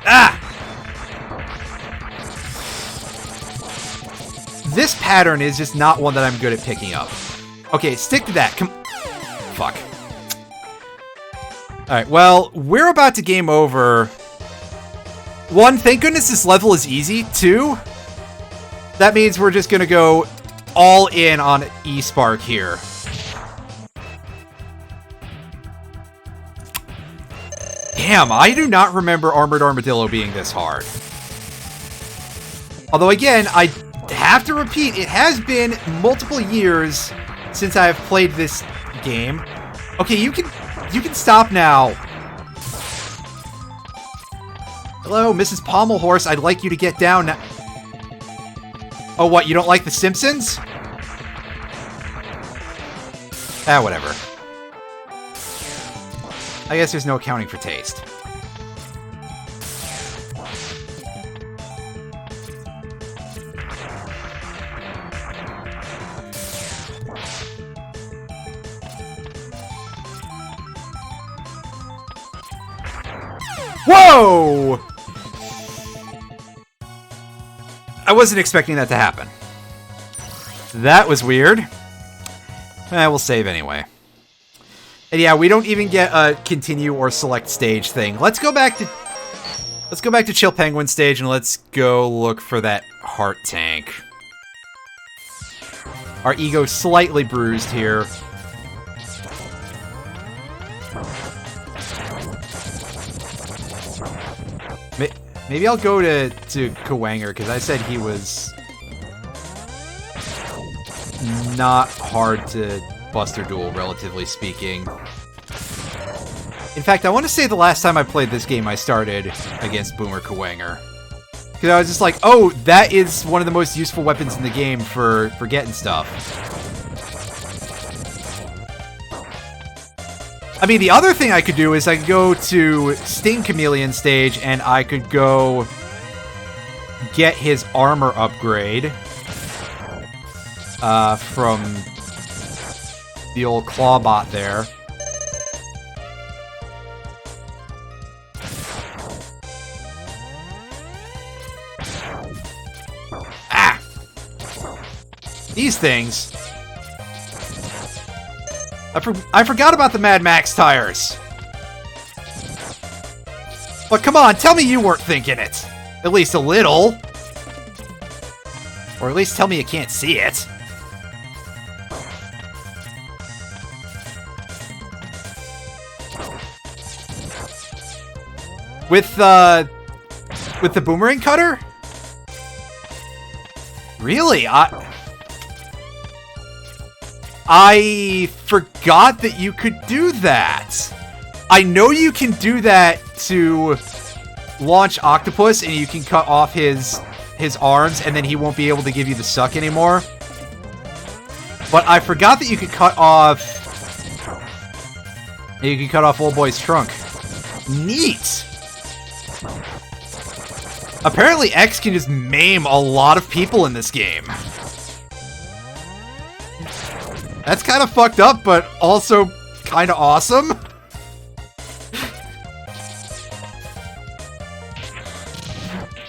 A: Ah! This pattern is just not one that I'm good at picking up. Okay, stick to that. Come. Fuck. Alright, well, we're about to game over. 1, thank goodness this level is easy. 2, that means we're just gonna go all in on E-Spark here. Damn, I do not remember Armored Armadillo being this hard. Although again, I have to repeat, it has been multiple years since I have played this game. Okay, you can stop now. Hello, Mrs. Pommelhorse, I'd like you to get down now. Oh, what, you don't like The Simpsons? Ah, whatever. I guess there's no accounting for taste. Whoa! I wasn't expecting that to happen. That was weird. We'll save anyway. And yeah, we don't even get a continue or select stage thing. Let's go back to Chill Penguin stage and let's go look for that heart tank. Our ego slightly bruised here. Maybe I'll go to Kuwanger, because I said he was not hard to Buster Duel, relatively speaking. In fact, I want to say the last time I played this game, I started against Boomer Kuwanger. Because I was just like, oh, that is one of the most useful weapons in the game for getting stuff. I mean, the other thing I could do is I could go to Sting Chameleon stage and I could go get his armor upgrade from the old Clawbot there. Ah! These things. I forgot about the Mad Max tires. But come on, tell me you weren't thinking it. At least a little. Or at least tell me you can't see it. With the boomerang cutter? Really? I forgot that you could do that. I know you can do that to launch Octopus, and you can cut off his arms, and then he won't be able to give you the suck anymore. But I forgot that you could cut off... You can cut off Old Boy's trunk. Neat! Apparently X can just maim a lot of people in this game. That's kind of fucked up, but also kind of awesome.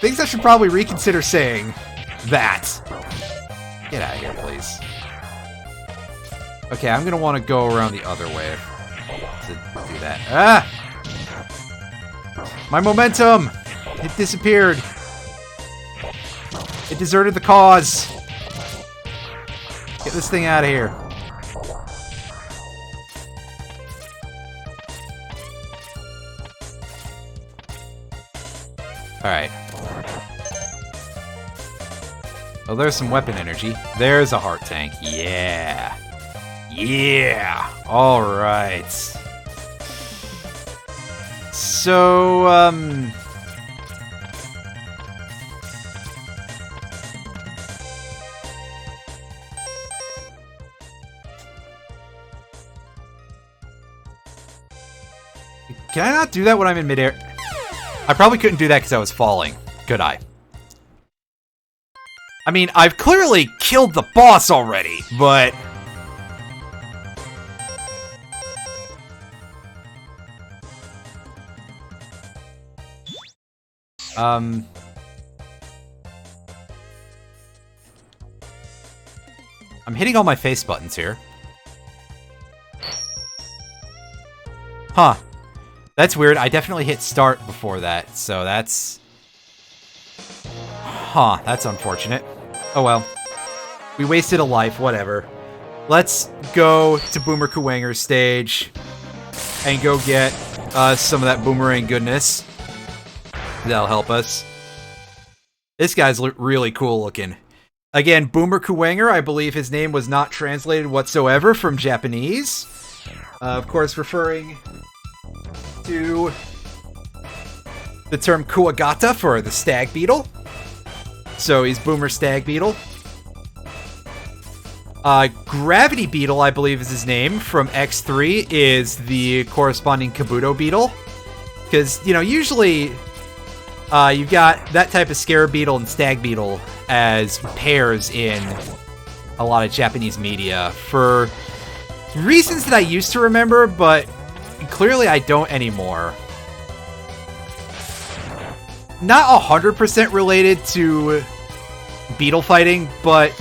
A: Things I should probably reconsider saying that. Get out of here, please. Okay, I'm gonna want to go around the other way to do that. Ah! My momentum! It disappeared. It deserted the cause. Get this thing out of here. Alright. Oh, there's some weapon energy. There's a heart tank. Yeah. Yeah. Alright. So, can I not do that when I'm in midair? I probably couldn't do that because I was falling. Could I? I mean, I've clearly killed the boss already, but... I'm hitting all my face buttons here. Huh. That's weird. I definitely hit start before that, so that's... Huh, that's unfortunate. Oh well. We wasted a life, whatever. Let's go to Boomer Kuwanger's stage and go get some of that boomerang goodness. That'll help us. This guy's really cool looking. Again, Boomer Kuwanger, I believe his name was not translated whatsoever from Japanese. Of course, referring to the term Kuwagata for the stag beetle. So he's Boomer Stag Beetle. Gravity Beetle, I believe is his name, from X3, is the corresponding Kabuto Beetle. Because, you know, usually you've got that type of Scarab Beetle and Stag Beetle as pairs in a lot of Japanese media for reasons that I used to remember, but clearly I don't anymore. Not 100% related to beetle fighting, but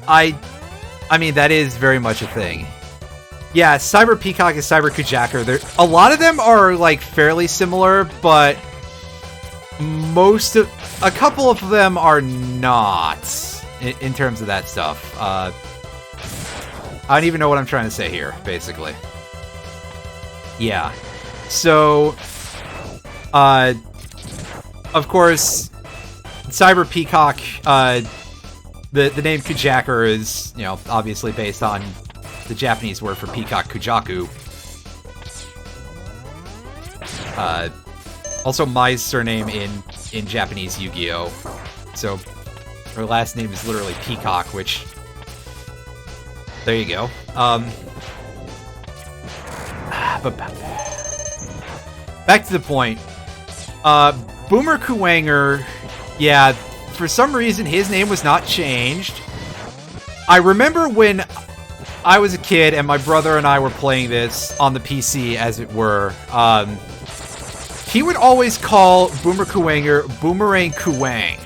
A: I mean, that is very much a thing. Yeah, Cyber Peacock and Cyber Kujaku, a lot of them are, like, fairly similar, but a couple of them are not, in terms of that stuff. I don't even know what I'm trying to say here, basically. Yeah. So, of course, Cyber Peacock, the name Kujaku is, you know, obviously based on the Japanese word for peacock, Kujaku. Also, Mai's surname in Japanese Yu-Gi-Oh! So, her last name is literally Peacock, which... There you go. But back to the point. Boomer Kuwanger, yeah, for some reason his name was not changed. I remember when I was a kid and my brother and I were playing this on the PC, as it were, he would always call Boomer Kuwanger Boomerang Kuwang.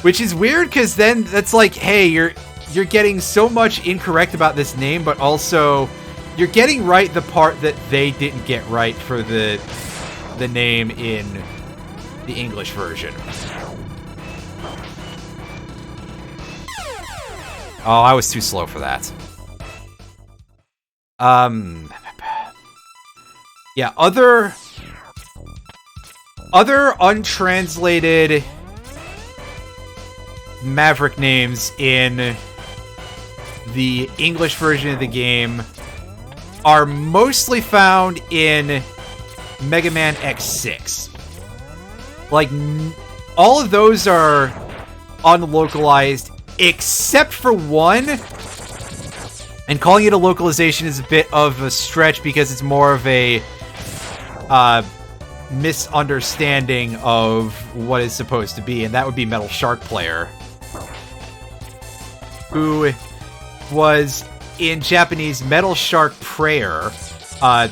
A: Which is weird, because then that's like, hey, you're getting so much incorrect about this name, but also you're getting right the part that they didn't get right for the name in the English version. Oh, I was too slow for that. Yeah, other untranslated Maverick names in the English version of the game are mostly found in Mega Man X6. Like, all of those are unlocalized except for one. And calling it a localization is a bit of a stretch because it's more of a misunderstanding of what is supposed to be, and that would be Metal Shark Player, who was in Japanese Metal Shark Prayer,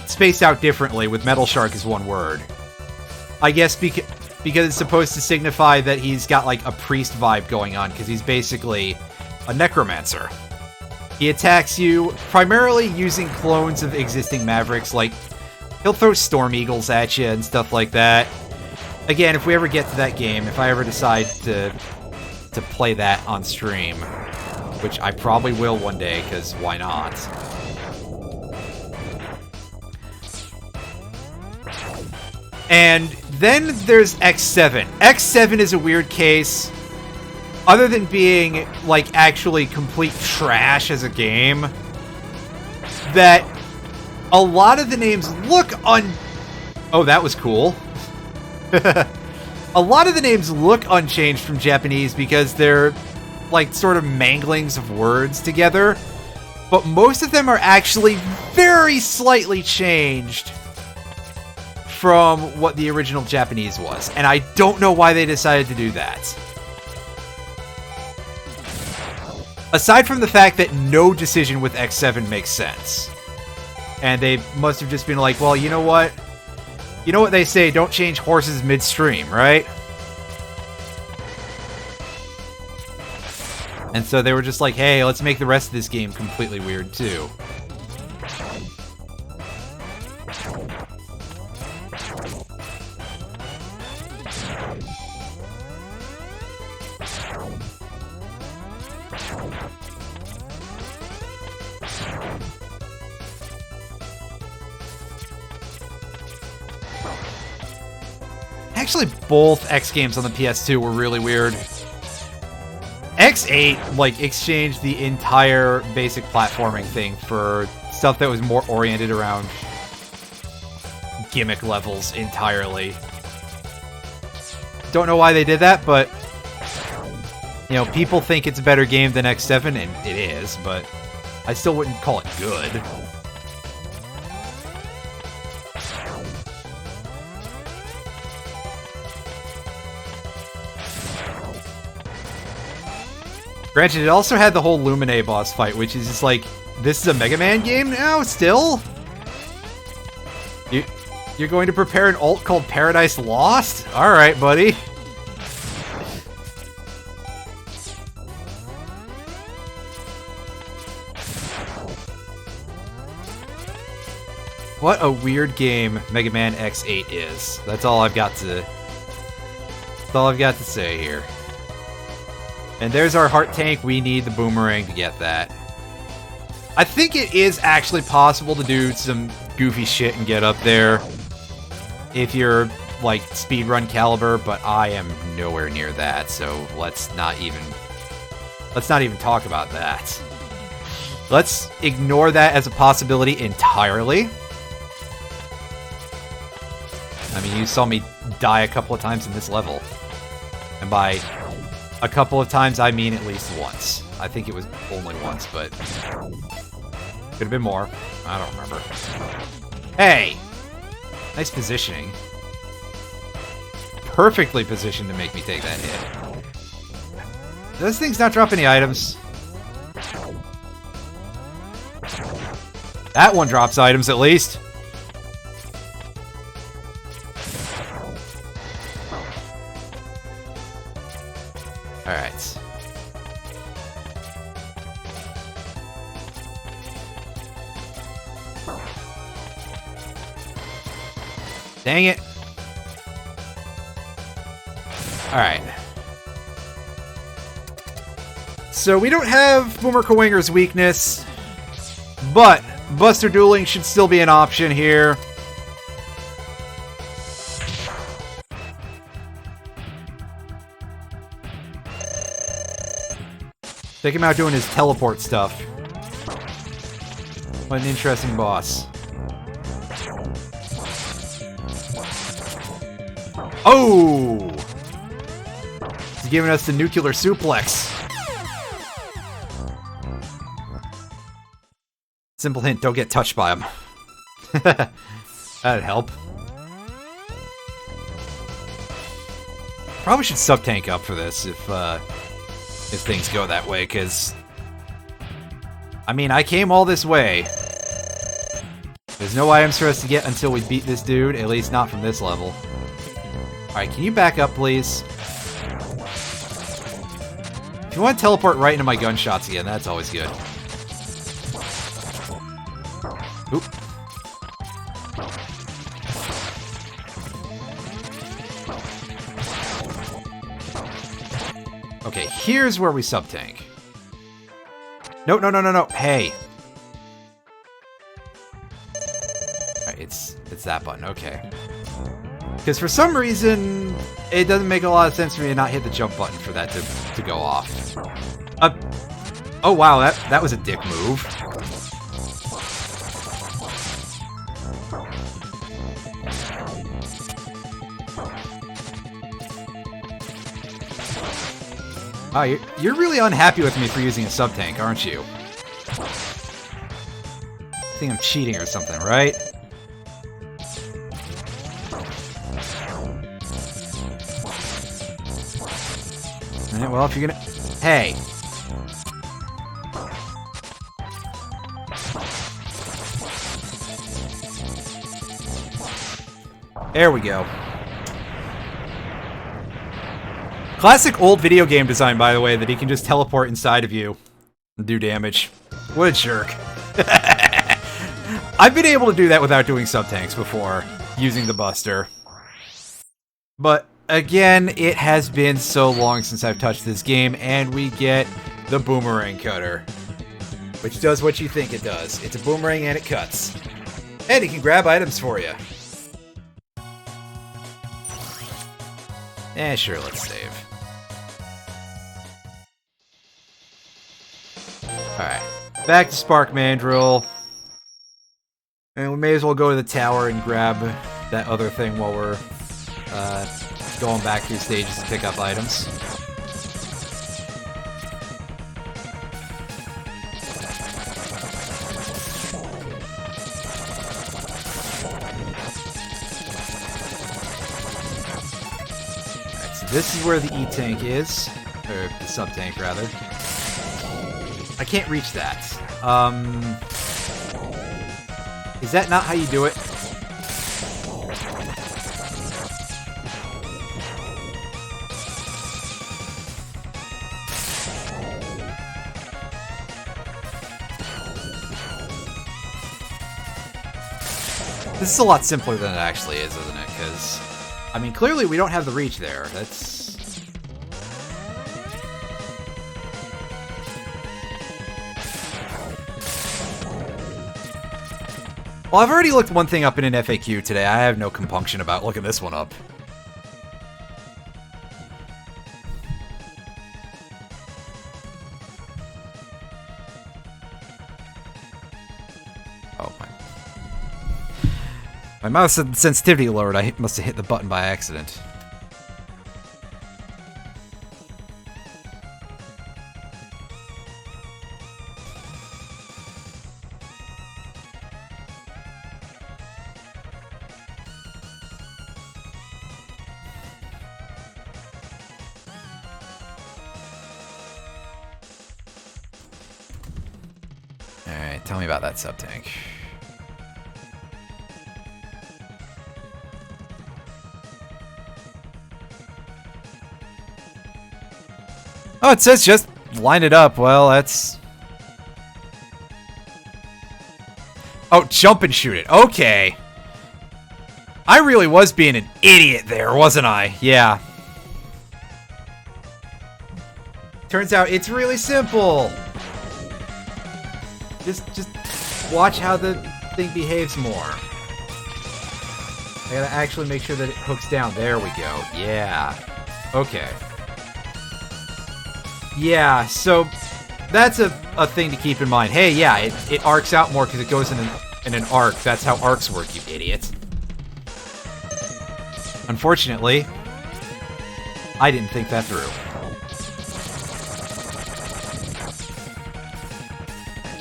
A: spaced out differently with Metal Shark as one word. I guess because it's supposed to signify that he's got like a priest vibe going on, because he's basically a necromancer. He attacks you primarily using clones of existing Mavericks, like he'll throw Storm Eagles at you and stuff like that. Again, if we ever get to that game, if I ever decide to play that on stream, which I probably will one day, because why not? And then there's X7. X7 is a weird case. Other than being, like, actually complete trash as a game, that a lot of the names look Oh, that was cool. A lot of the names look unchanged from Japanese because they're, like, sort of manglings of words together. But most of them are actually very slightly changed from what the original Japanese was. And I don't know why they decided to do that. Aside from the fact that no decision with X7 makes sense. And they must have just been like, well, you know what? You know what they say, don't change horses midstream, right? And so they were just like, hey, let's make the rest of this game completely weird, too. Actually, both X games on the PS2 were really weird. X8, like, exchanged the entire basic platforming thing for stuff that was more oriented around gimmick levels entirely. Don't know why they did that, but, you know, people think it's a better game than X7, and it is, but I still wouldn't call it good. Granted, it also had the whole Lumine boss fight, which is just like, this is a Mega Man game now, still? You're going to prepare an ult called Paradise Lost? Alright, buddy. What a weird game Mega Man X8 is. That's all I've got to say here. And there's our heart tank. We need the boomerang to get that. I think it is actually possible to do some goofy shit and get up there if you're, like, speedrun caliber, but I am nowhere near that, so let's not even talk about that. Let's ignore that as a possibility entirely. I mean, you saw me die a couple of times in this level. And by a couple of times, I mean at least once. I think it was only once, but could have been more. I don't remember. Hey! Nice positioning. Perfectly positioned to make me take that hit. Those things not drop any items. That one drops items at least. Alright. Dang it. Alright. So we don't have Boomer Kuwanger's weakness, but Buster Dueling should still be an option here. Take him out doing his teleport stuff. What an interesting boss. Oh! He's giving us the nuclear suplex. Simple hint, don't get touched by him. That'd help. Probably should sub-tank up for this if things go that way, because I mean, I came all this way. There's no items for us to get until we beat this dude, at least not from this level. Alright, can you back up, please? If you want to teleport right into my gunshots again, that's always good. Oop. Okay, here's where we sub-tank. No, no, no, no, no. Hey. Alright, it's that button. Okay. Because for some reason, it doesn't make a lot of sense for me to not hit the jump button for that to go off. Oh wow, that was a dick move. Oh, you're really unhappy with me for using a sub-tank, aren't you? I think I'm cheating or something, right? Alright, well, if you're gonna... Hey! There we go. Classic old video game design, by the way, that he can just teleport inside of you and do damage. What a jerk. I've been able to do that without doing sub-tanks before, using the Buster. But, again, it has been so long since I've touched this game, and we get the Boomerang Cutter. Which does what you think it does. It's a boomerang and it cuts. And it can grab items for you. Sure, let's save. Alright, back to Spark Mandrill. And we may as well go to the tower and grab that other thing while we're going back through stages to pick up items. Alright, so this is where the E-Tank is. Or the sub-tank, rather. I can't reach that. Is that not how you do it? This is a lot simpler than it actually is, isn't it? Because, I mean, clearly we don't have the reach there. That's... Well, I've already looked one thing up in an FAQ today. I have no compunction about looking this one up. Oh, my mouse said sensitivity alert. I must have hit the button by accident. Alright, tell me about that sub-tank. Oh, it says just line it up. Well, that's... Oh, jump and shoot it. Okay. I really was being an idiot there, wasn't I? Yeah. Turns out it's really simple. Just watch how the thing behaves more. I gotta actually make sure that it hooks down. There we go. Yeah. Okay. Yeah, so that's a thing to keep in mind. Hey, yeah, it arcs out more because it goes in an arc. That's how arcs work, you idiot. Unfortunately, I didn't think that through.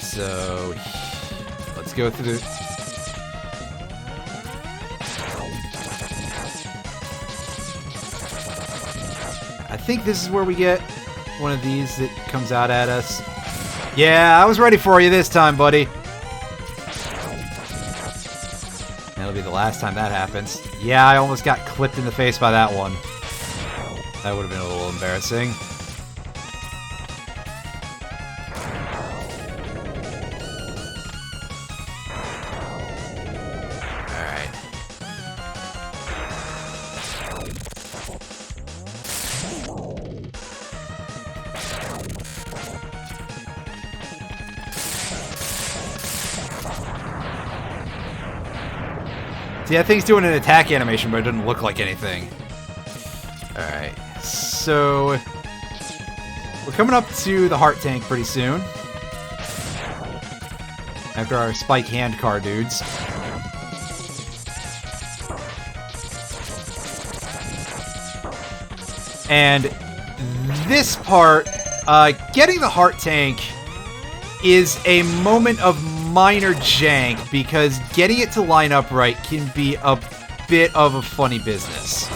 A: So, let's go through the... I think this is where we get one of these that comes out at us. Yeah, I was ready for you this time, buddy. That'll be the the last time that happened. Yeah, I almost got clipped in the face by that one. That would have been a little embarrassing. See, that thing's doing an attack animation, but it doesn't look like anything. Alright, so... we're coming up to the heart tank pretty soon. After our spike hand car dudes. And this part, getting the heart tank is a moment of minor jank because getting it to line up right can be a bit of a funny business.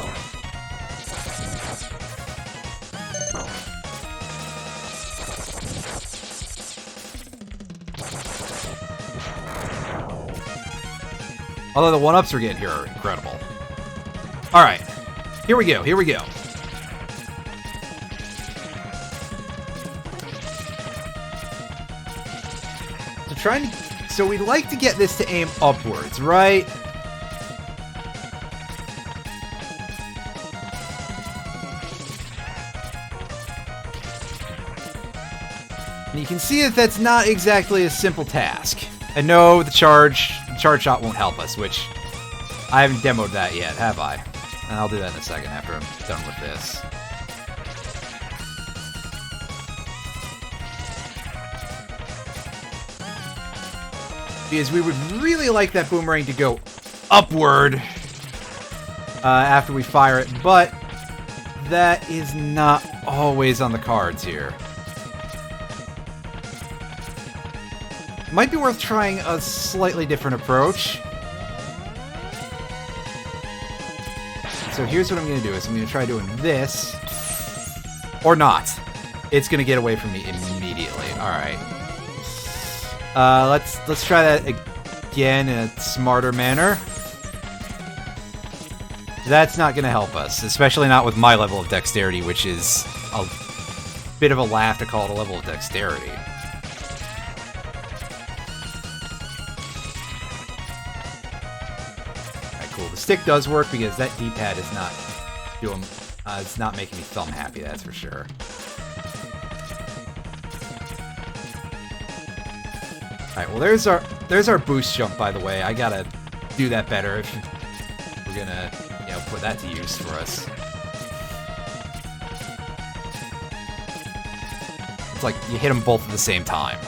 A: Although the one-ups we're getting here are incredible. Alright, here we go, here we go. So we'd like to get this to aim upwards, right? And you can see that that's not exactly a simple task. And no, the charge shot won't help us, which I haven't demoed that yet, have I? And I'll do that in a second after I'm done with this. Because we would really like that boomerang to go upward after we fire it, but that is not always on the cards here. Might be worth trying a slightly different approach. So here's what I'm going to do is I'm going to try doing this, or not. It's going to get away from me immediately. All right. Let's try that again in a smarter manner. That's not going to help us, especially not with my level of dexterity, which is a bit of a laugh to call it a level of dexterity. Alright, cool. The stick does work because that D-pad is not doing, it's not making me thumb happy, that's for sure. Alright, well there's our boost jump, by the way. I gotta do that better if we're gonna, you know, put that to use for us. It's like you hit them both at the same time.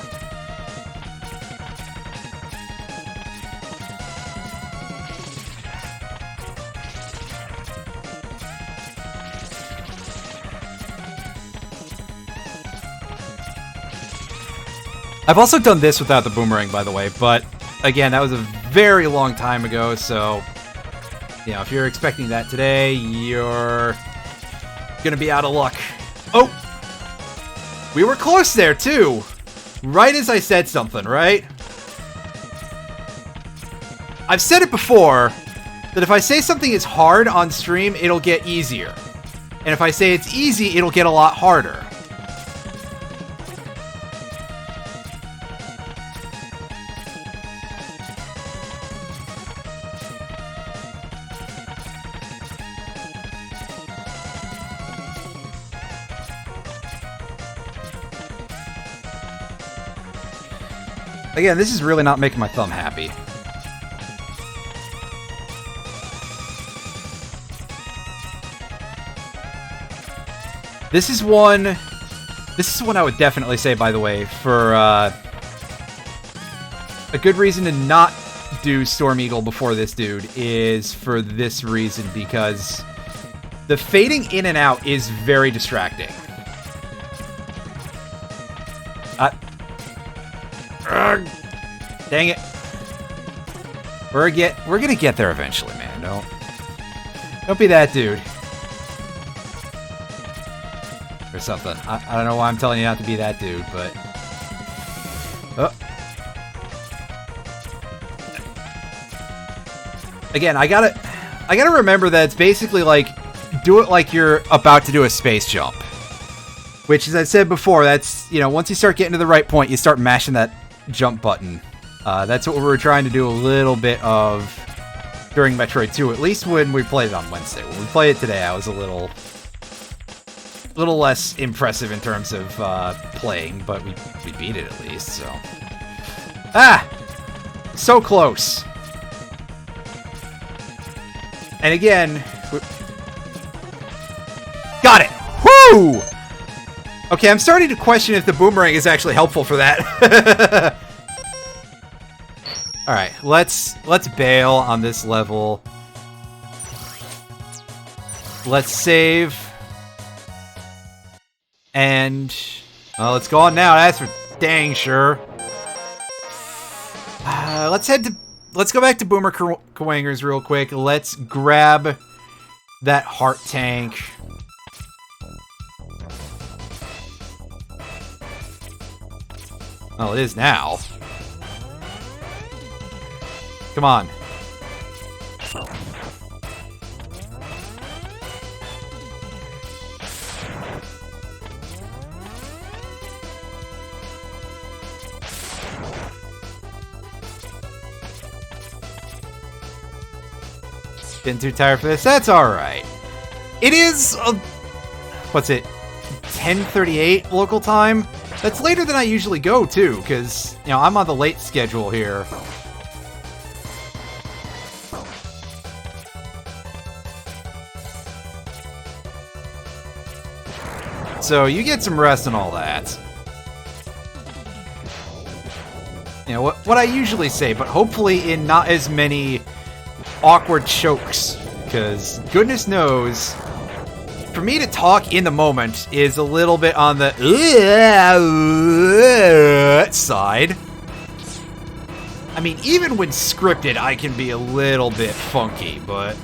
A: I've also done this without the boomerang, by the way, but again, that was a very long time ago, so, you know, if you're expecting that today, you're gonna be out of luck. Oh! We were close there, too! Right as I said something, right? I've said it before, that if I say something is hard on stream, it'll get easier. And if I say it's easy, it'll get a lot harder. Again, this is really not making my thumb happy. This is one I would definitely say, by the way, for a good reason to not do Storm Eagle before this dude is for this reason, because the fading in and out is very distracting. Dang it. We're gonna get there eventually, man. Don't be that dude. Or something. I don't know why I'm telling you not to be that dude, but... Oh. Again, I gotta remember that it's basically like, do it like you're about to do a space jump. Which, as I said before, that's, you know, once you start getting to the right point, you start mashing that jump button. That's what we were trying to do a little bit of during Metroid 2, at least when we played it on Wednesday. When we played it today, I was a little less impressive in terms of playing, but we beat it at least, so. Ah! So close. And again, got it! Woo! Okay, I'm starting to question if the boomerang is actually helpful for that. Alright, let's bail on this level. Let's save. And let's go on now. That's for dang sure. Let's go back to Boomer Kuwangers real quick. Let's grab that heart tank. Well, it is now. Come on. Getting too tired for this? That's alright. It is, what's it, 10:38 local time? That's later than I usually go, too, because, you know, I'm on the late schedule here. So, you get some rest and all that. You know, what I usually say, but hopefully in not as many awkward chokes, because goodness knows, for me to talk in the moment is a little bit on the side. I mean, even when scripted, I can be a little bit funky, but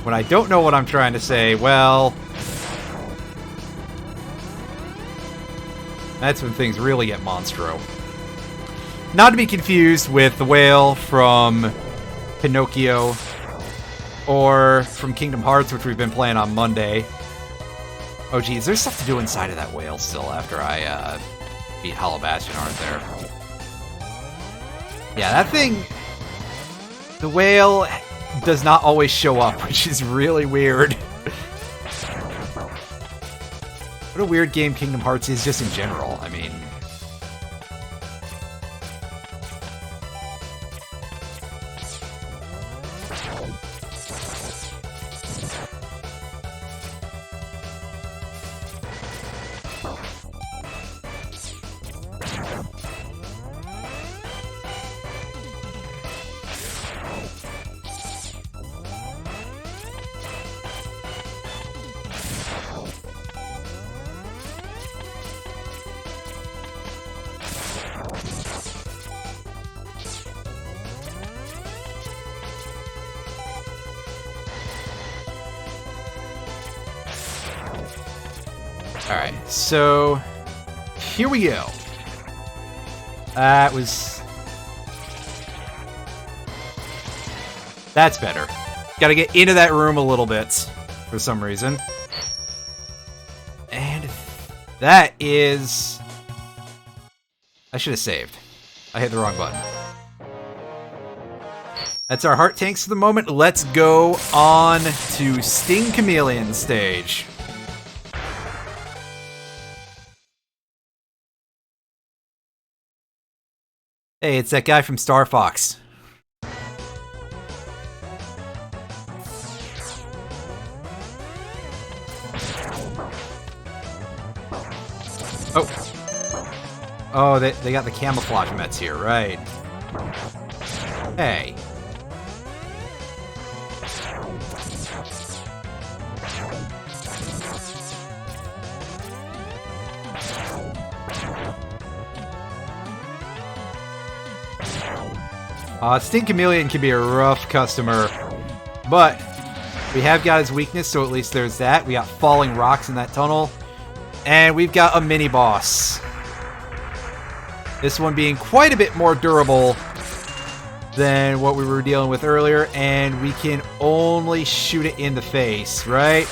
A: when I don't know what I'm trying to say, well, that's when things really get monstro. Not to be confused with the whale from Pinocchio or from Kingdom Hearts, which we've been playing on Monday. Oh geez, there's stuff to do inside of that whale still after I beat Hollow Bastion, aren't there? Yeah, that thing, the whale does not always show up, which is really weird. What a weird game Kingdom Hearts is just in general. I mean, alright, so here we go. That's better. Gotta get into that room a little bit for some reason. And that is... I should have saved. I hit the wrong button. That's our heart tanks for the moment. Let's go on to Sting Chameleon stage. Hey, it's that guy from Star Fox. Oh. Oh, they got the camouflage mets here, right. Hey. Sting Chameleon can be a rough customer, but we have got his weakness, so at least there's that. We got falling rocks in that tunnel, and we've got a mini-boss. This one being quite a bit more durable than what we were dealing with earlier, and we can only shoot it in the face, right?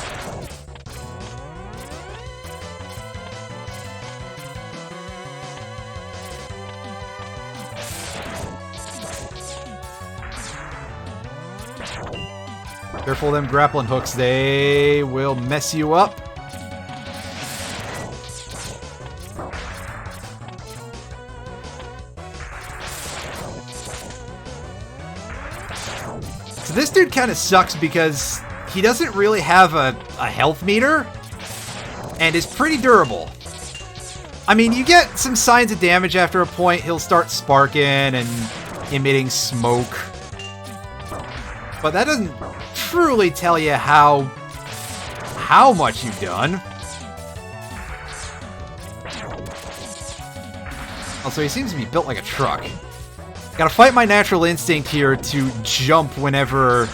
A: Careful of them grappling hooks, they will mess you up. So this dude kind of sucks because he doesn't really have a health meter and is pretty durable. I mean, you get some signs of damage after a point. He'll start sparking and emitting smoke. But that doesn't truly tell you how much you've done. Also, he seems to be built like a truck. Gotta fight my natural instinct here to jump whenever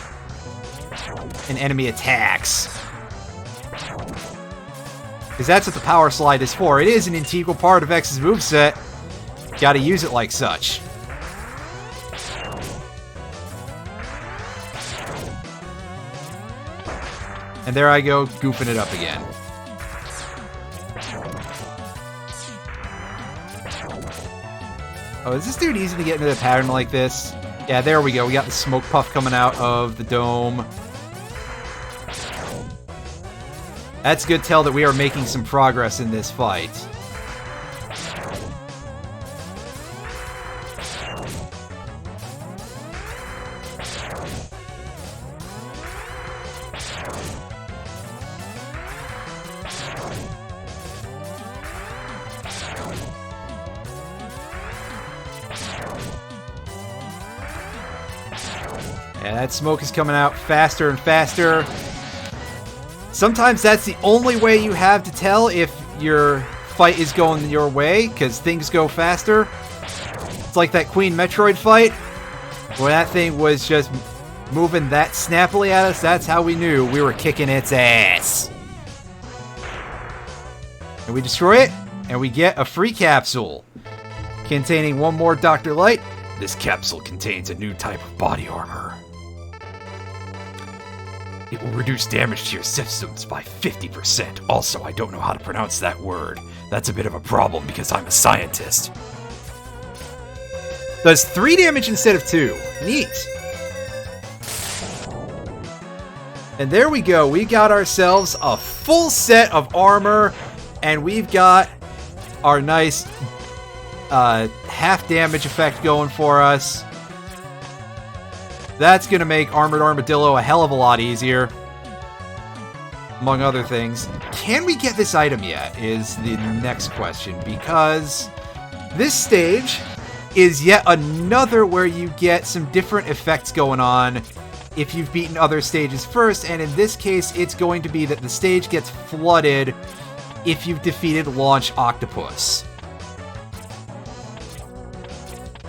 A: an enemy attacks. Because that's what the power slide is for. It is an integral part of X's moveset. Gotta use it like such. And there I go, goofing it up again. Oh, is this dude easy to get into a pattern like this? Yeah, there we go. We got the smoke puff coming out of the dome. That's a good tell that we are making some progress in this fight. Yeah, that smoke is coming out faster and faster. Sometimes that's the only way you have to tell if your fight is going your way, because things go faster. It's like that Queen Metroid fight, where that thing was just moving that snappily at us. That's how we knew we were kicking its ass. And we destroy it, and we get a free capsule containing one more Dr. Light. This capsule contains a new type of body armor. It will reduce damage to your systems by 50%. Also, I don't know how to pronounce that word. That's a bit of a problem because I'm a scientist. Does 3 damage instead of 2. Neat. And there we go. We got ourselves a full set of armor, and we've got our nice half damage effect going for us. That's going to make Armored Armadillo a hell of a lot easier, among other things. Can we get this item yet is the next question, because this stage is yet another where you get some different effects going on if you've beaten other stages first, and in this case, it's going to be that the stage gets flooded if you've defeated Launch Octopus.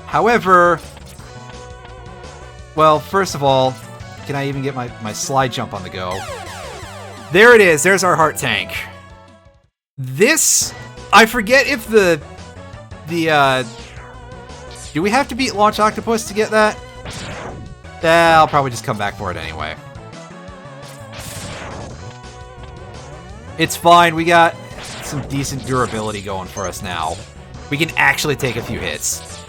A: However, well, first of all, can I even get my slide jump on the go? There it is. There's our heart tank. This, I forget if the do we have to beat Launch Octopus to get that? I'll probably just come back for it anyway. It's fine. We got some decent durability going for us now. We can actually take a few hits.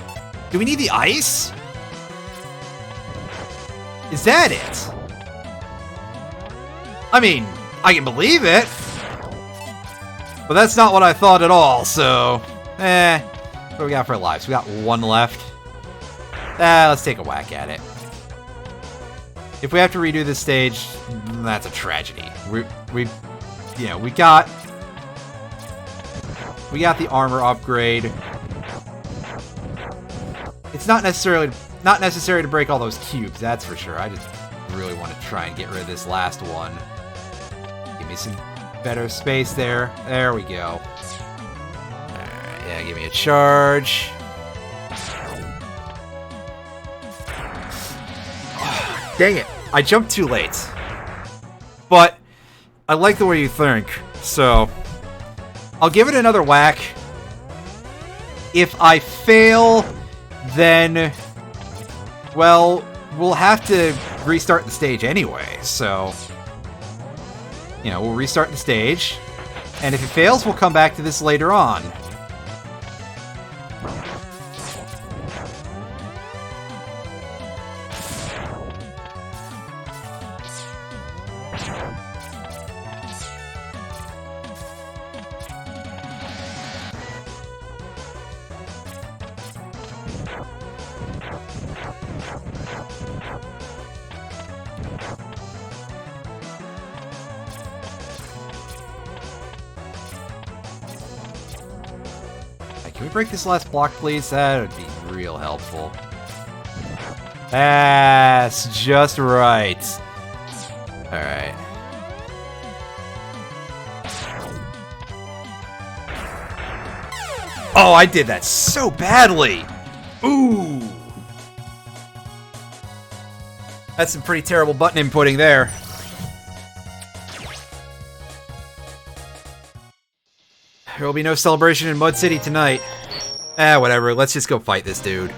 A: Do we need the ice? Is that it? I mean, I can believe it. But that's not what I thought at all, so... What do we got for lives? We got 1 left. Let's take a whack at it. If we have to redo this stage, that's a tragedy. We got the armor upgrade. It's not necessary to break all those cubes, that's for sure. I just really want to try and get rid of this last one. Give me some better space there. There we go. Alright, yeah, give me a charge. Oh, dang it. I jumped too late. But I like the way you think, so I'll give it another whack. If I fail, then Well, we'll have to restart the stage anyway, so... You know, we'll restart the stage, and if it fails, we'll come back to this later on. Can we break this last block, please? That would be real helpful. That's just right. Alright. Oh, I did that so badly! Ooh! That's some pretty terrible button inputting there. There will be no celebration in Mud City tonight. Whatever. Let's just go fight this dude.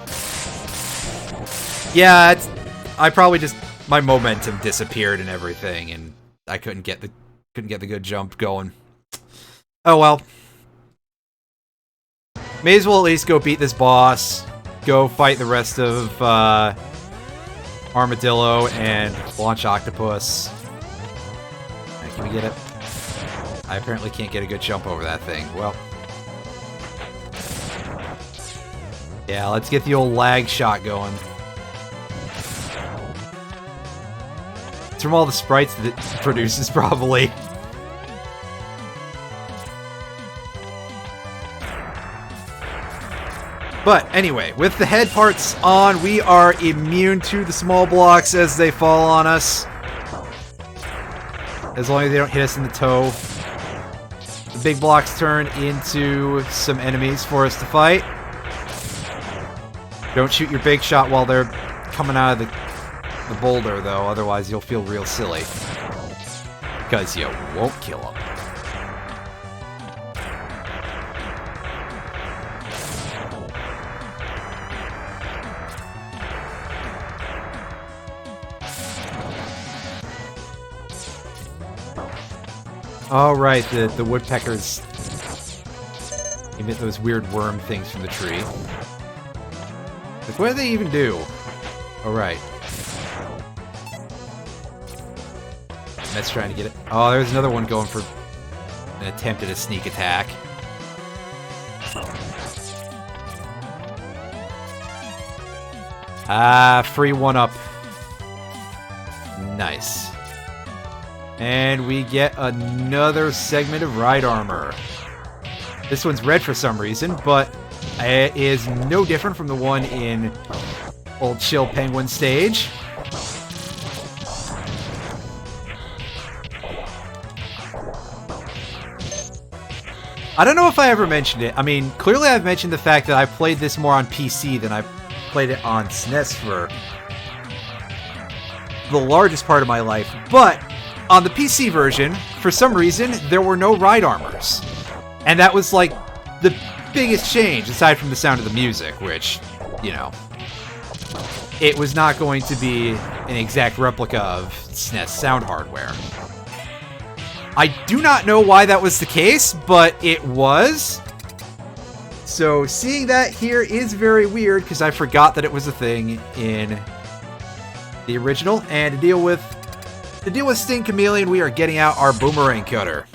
A: Yeah, I probably just... My momentum disappeared and everything, and I couldn't get the good jump going. Oh well. May as well at least go beat this boss. Go fight the rest of Armadillo and Launch Octopus. Can we get it? I apparently can't get a good jump over that thing. Well. Yeah, let's get the old lag shot going. It's from all the sprites that it produces, probably. But anyway, with the head parts on, we are immune to the small blocks as they fall on us. As long as they don't hit us in the toe. The big blocks turn into some enemies for us to fight. Don't shoot your big shot while they're coming out of the boulder, though, otherwise you'll feel real silly. Because you won't kill them. Oh, right, the woodpeckers emit those weird worm things from the tree. Like, what do they even do? Oh, right. That's trying to get it. Oh, there's another one going for an attempt at a sneak attack. Free one-up. Nice. And we get another segment of ride armor. This one's red for some reason, but it is no different from the one in Old Chill Penguin stage. I don't know if I ever mentioned it. I mean, clearly I've mentioned the fact that I played this more on PC than I played it on SNES for the largest part of my life, but on the PC version, for some reason, there were no ride armors. And that was, like, the biggest change, aside from the sound of the music, which, you know, it was not going to be an exact replica of SNES sound hardware. I do not know why that was the case, but it was. So seeing that here is very weird, because I forgot that it was a thing in the original. And to deal with Sting Chameleon, we are getting out our boomerang cutter.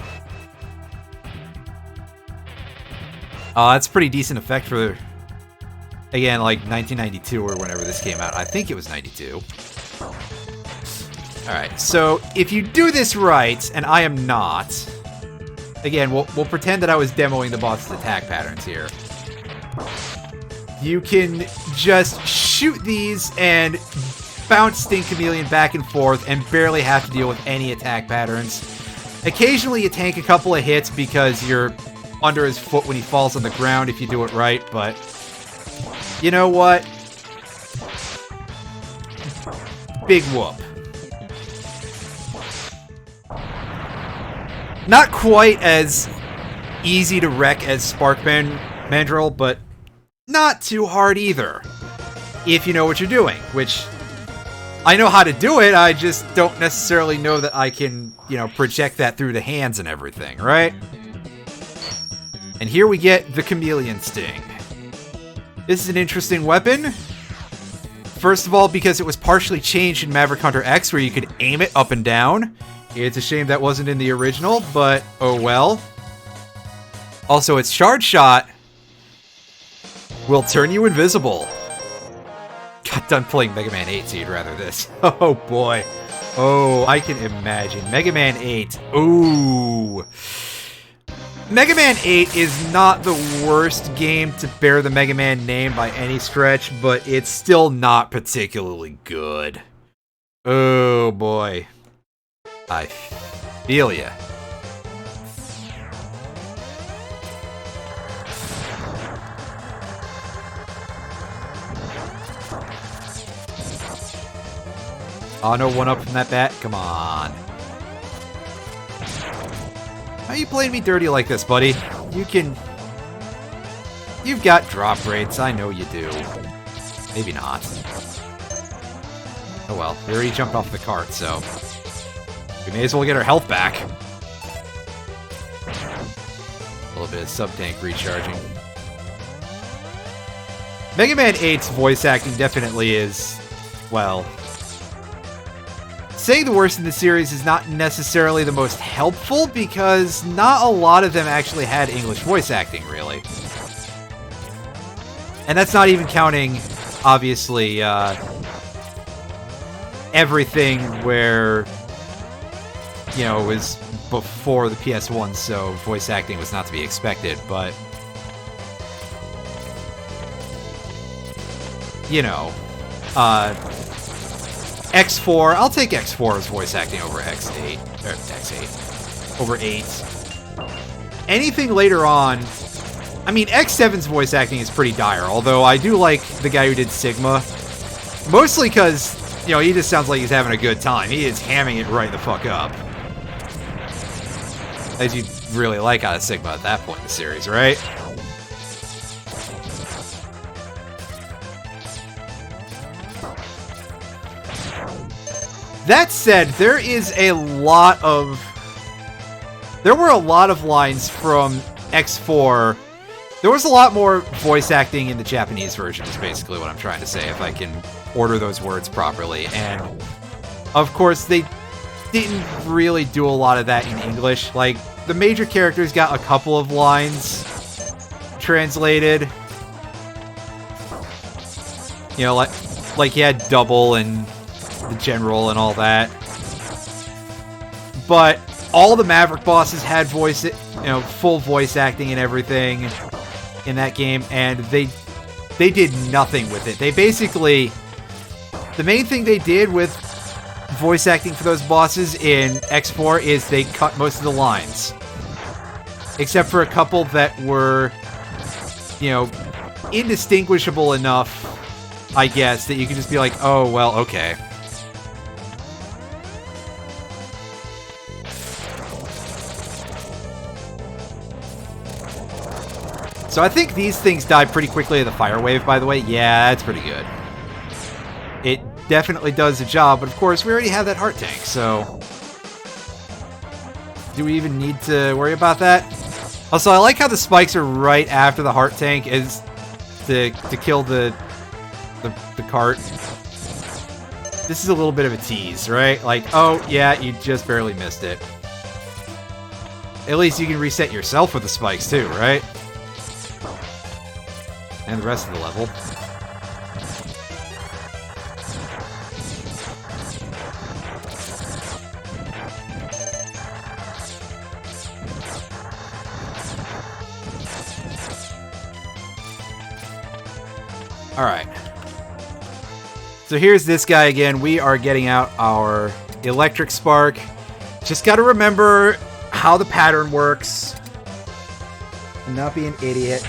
A: That's a pretty decent effect for, again, like 1992 or whenever this came out. I think it was 92. Alright, so if you do this right, and I am not, again, we'll pretend that I was demoing the boss's attack patterns here. You can just shoot these and bounce Sting Chameleon back and forth and barely have to deal with any attack patterns. Occasionally you tank a couple of hits because you're under his foot when he falls on the ground if you do it right, but you know what? Big whoop. Not quite as easy to wreck as Spark Mandrill, but not too hard either. if you know what you're doing, which I know how to do it, I just don't necessarily know that I can, project that through the hands and everything, right? And here we get the Chameleon Sting. This is an interesting weapon. First of all, because it was partially changed in Maverick Hunter X, where you could aim it up and down. It's a shame that wasn't in the original, but oh well. Also, its charge shot will turn you invisible. Got done playing Mega Man 8, so you'd rather this. Oh boy. Oh, I can imagine. Mega Man 8. Ooh. Mega Man 8 is not the worst game to bear the Mega Man name by any stretch, but it's still not particularly good. Oh boy. I feel ya. Oh, no one-up from that bat? Come on. How you playing me dirty like this, buddy? You've got drop rates, I know you do. Maybe not. Oh well, we already jumped off the cart, so we may as well get our health back. A little bit of sub-tank recharging. Mega Man 8's voice acting definitely is, well, saying the worst in the series is not necessarily the most helpful, because not a lot of them actually had English voice acting, really. And that's not even counting, obviously, everything where, it was before the PS1, so voice acting was not to be expected, but, X4, I'll take X4's voice acting over X8, or X8, over 8. Anything later on, I mean, X7's voice acting is pretty dire, although I do like the guy who did Sigma, mostly because, he just sounds like he's having a good time. He is hamming it right the fuck up. As you'd really like out of Sigma at that point in the series, right? That said, there were a lot of lines from X4. There was a lot more voice acting in the Japanese version, is basically what I'm trying to say, if I can order those words properly. And, of course, they didn't really do a lot of that in English. Like, the major characters got a couple of lines translated. Like he had Double and the General and all that. But all the Maverick bosses had full voice acting and everything in that game, and they did nothing with it. They basically, the main thing they did with voice acting for those bosses in X4 is they cut most of the lines. Except for a couple that were, indistinguishable enough, I guess, that you could just be like, oh, well, okay. So I think these things die pretty quickly of the fire wave, by the way. Yeah, that's pretty good. It definitely does the job, but of course, we already have that heart tank, so do we even need to worry about that? Also, I like how the spikes are right after the heart tank is to kill the cart. This is a little bit of a tease, right? Like, oh, yeah, you just barely missed it. At least you can reset yourself with the spikes, too, right? And the rest of the level. Alright. So here's this guy again. We are getting out our electric spark. Just gotta remember how the pattern works. And not be an idiot.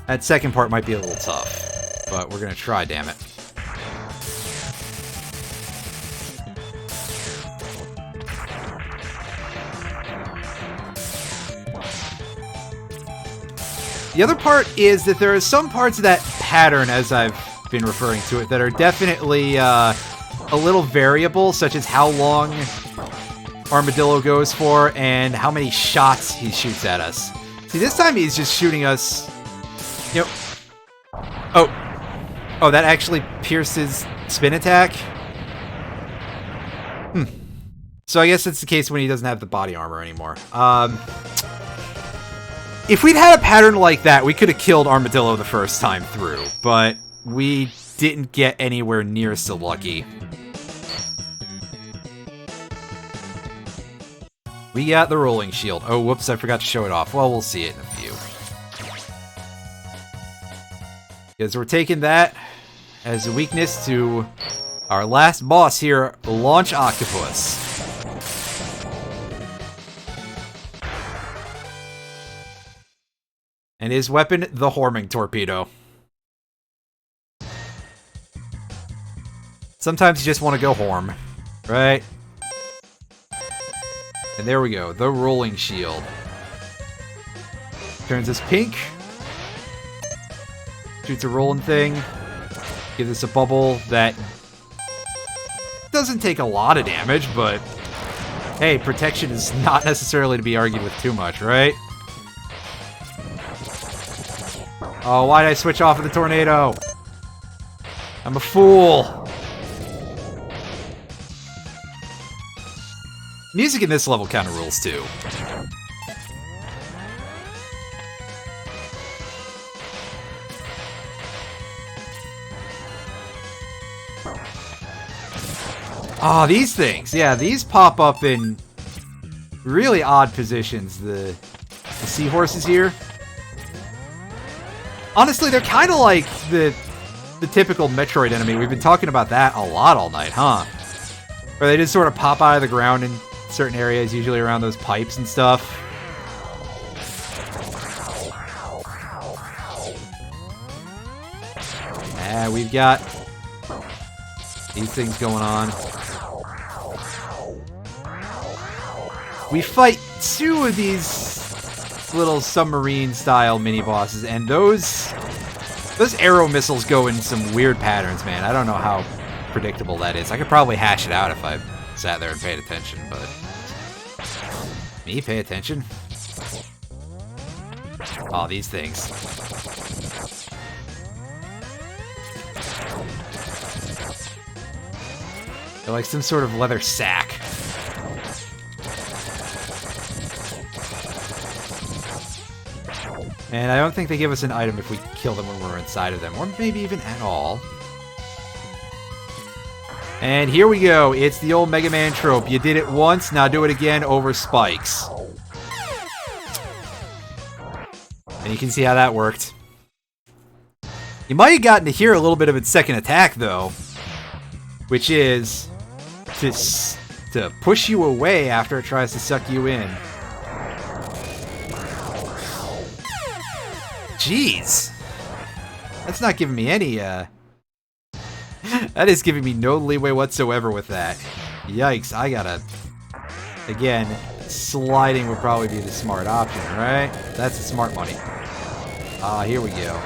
A: That second part might be a little tough, but we're gonna try, damn it. The other part is that there are some parts of that pattern, as I've been referring to it, that are definitely a little variable, such as how long Armadillo goes for and how many shots he shoots at us. See, this time he's just shooting us, you know... Oh, that actually pierces spin attack? So I guess it's the case when he doesn't have the body armor anymore. If we'd had a pattern like that, we could have killed Armadillo the first time through, but we didn't get anywhere near so lucky. We got the rolling shield. Oh, whoops, I forgot to show it off. Well, we'll see it in a few. Because we're taking that as a weakness to our last boss here, Launch Octopus. And his weapon, the Horming Torpedo. Sometimes you just want to go Horm, right? And there we go, the Rolling Shield. Turns us pink. Shoots a rolling thing. Gives us a bubble that doesn't take a lot of damage, but hey, protection is not necessarily to be argued with too much, right? Oh, why did I switch off of the tornado? I'm a fool. Music in this level kind of rules too. Oh, these things. Yeah, these pop up in really odd positions. The seahorses here. Honestly, they're kind of like the typical Metroid enemy. We've been talking about that a lot all night, huh? Where they just sort of pop out of the ground in certain areas, usually around those pipes and stuff. Yeah, we've got these things going on. We fight two of these little submarine-style mini-bosses, and those arrow missiles go in some weird patterns, man. I don't know how predictable that is. I could probably hash it out if I sat there and paid attention, but... Me pay attention? Oh, these things. They're like some sort of leather sack. And I don't think they give us an item if we kill them when we're inside of them, or maybe even at all. And here we go. It's the old Mega Man trope. You did it once, now do it again over spikes. And you can see how that worked. You might have gotten to hear a little bit of its second attack, though, which is to push you away after it tries to suck you in. Jeez. That's not giving me any, that is giving me no leeway whatsoever with that. Yikes, I gotta... Again, sliding would probably be the smart option, right? That's the smart money. Here we go.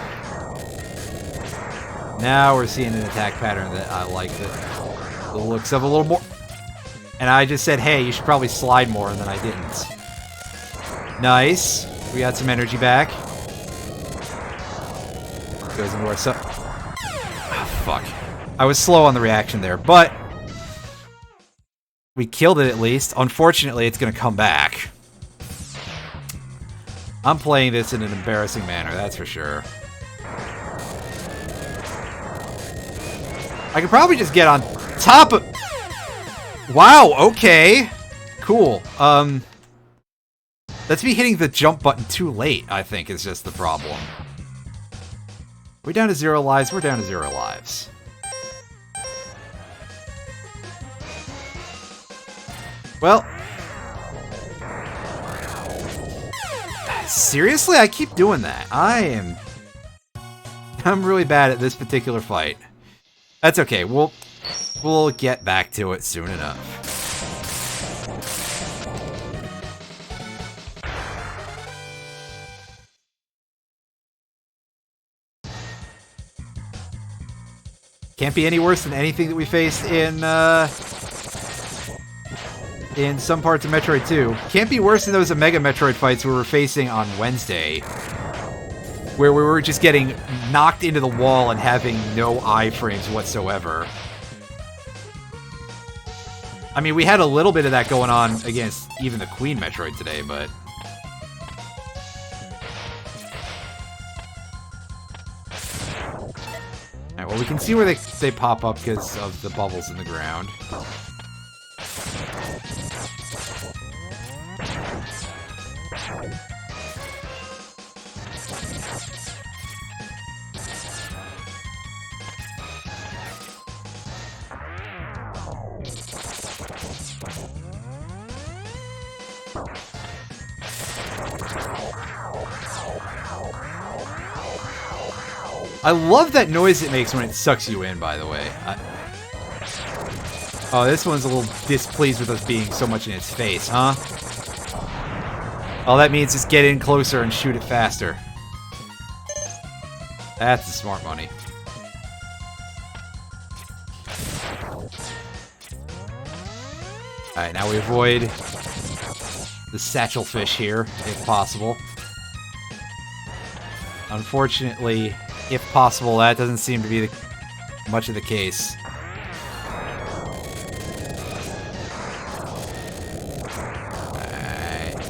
A: Now we're seeing an attack pattern that I like the looks of a little more. And I just said, hey, you should probably slide more, and then I didn't. Nice. We got some energy back. Goes into our oh, fuck. I was slow on the reaction there, but we killed it at least. Unfortunately, it's going to come back. I'm playing this in an embarrassing manner, that's for sure. I could probably just get on top of... Wow, okay. Cool. That's me hitting the jump button too late, I think, is just the problem. We're down to 0 lives. We're down to 0 lives. Well. Seriously? I keep doing that. I'm really bad at this particular fight. That's okay. We'll get back to it soon enough. Can't be any worse than anything that we faced in some parts of Metroid 2. Can't be worse than those Omega Metroid fights we were facing on Wednesday, where we were just getting knocked into the wall and having no iframes whatsoever. I mean, we had a little bit of that going on against even the Queen Metroid today, but... Alright, well, we can see where they pop up because of the bubbles in the ground. I love that noise it makes when it sucks you in, by the way. Oh, this one's a little displeased with us being so much in its face, huh? All that means is get in closer and shoot it faster. That's the smart money. Alright, now we avoid the satchel fish here, if possible. Unfortunately, if possible, that doesn't seem to be much of the case. Alright.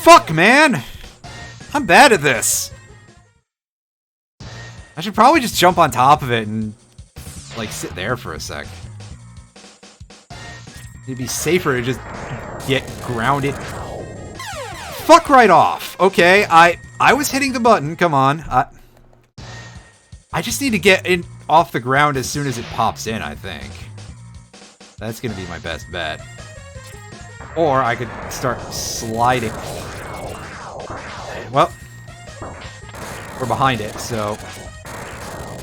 A: Fuck, man! I'm bad at this! I should probably just jump on top of it and, like, sit there for a sec. It'd be safer to just get grounded. Fuck right off! Okay, I was hitting the button, come on. I just need to get in off the ground as soon as it pops in, I think. That's gonna be my best bet. Or I could start sliding. Well, we're behind it, so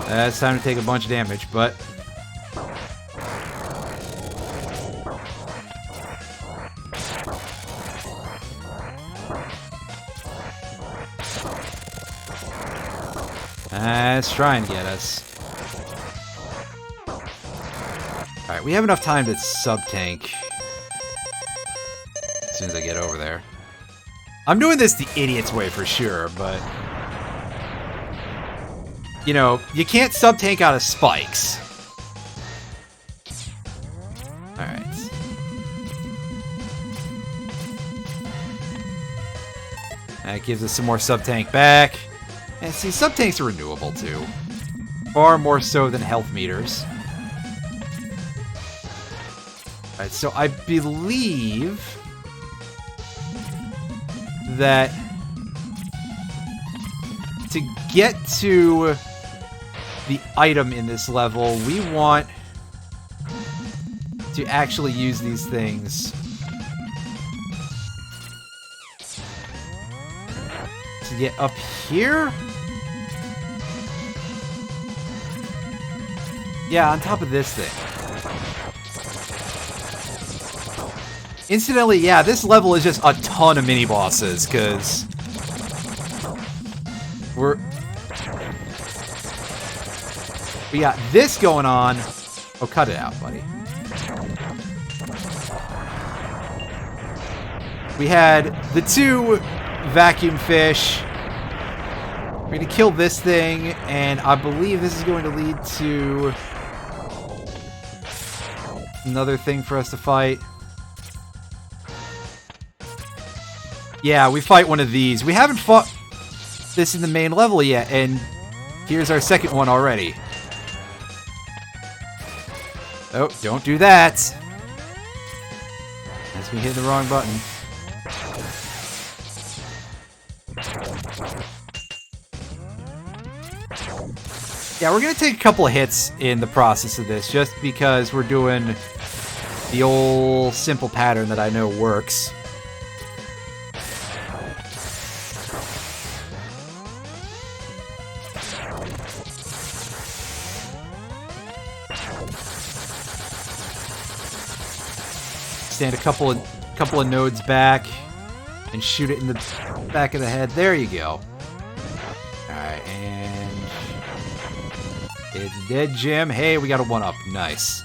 A: it's time to take a bunch of damage, but... Let's try and get us. Alright, we have enough time to sub-tank as soon as I get over there. I'm doing this the idiot's way for sure, but... You know, you can't sub-tank out of spikes. Alright. That gives us some more sub-tank back. And see, sub-tanks are renewable, too. Far more so than health meters. Alright, so I believe that to get to the item in this level, we want to actually use these things to get up here? Yeah, on top of this thing. Incidentally, yeah, this level is just a ton of mini-bosses, because we got this going on. Oh, cut it out, buddy. We had the two vacuum fish. We're gonna kill this thing, and I believe this is going to lead to another thing for us to fight. Yeah, we fight one of these. We haven't fought this in the main level yet, and here's our second one already. Oh, don't do that. That's me hitting the wrong button. Yeah, we're going to take a couple of hits in the process of this, just because we're doing the old simple pattern that I know works. Stand a couple of nodes back and shoot it in the back of the head. There you go. Alright, and It's dead, Jim. Hey, we got a 1-up. Nice.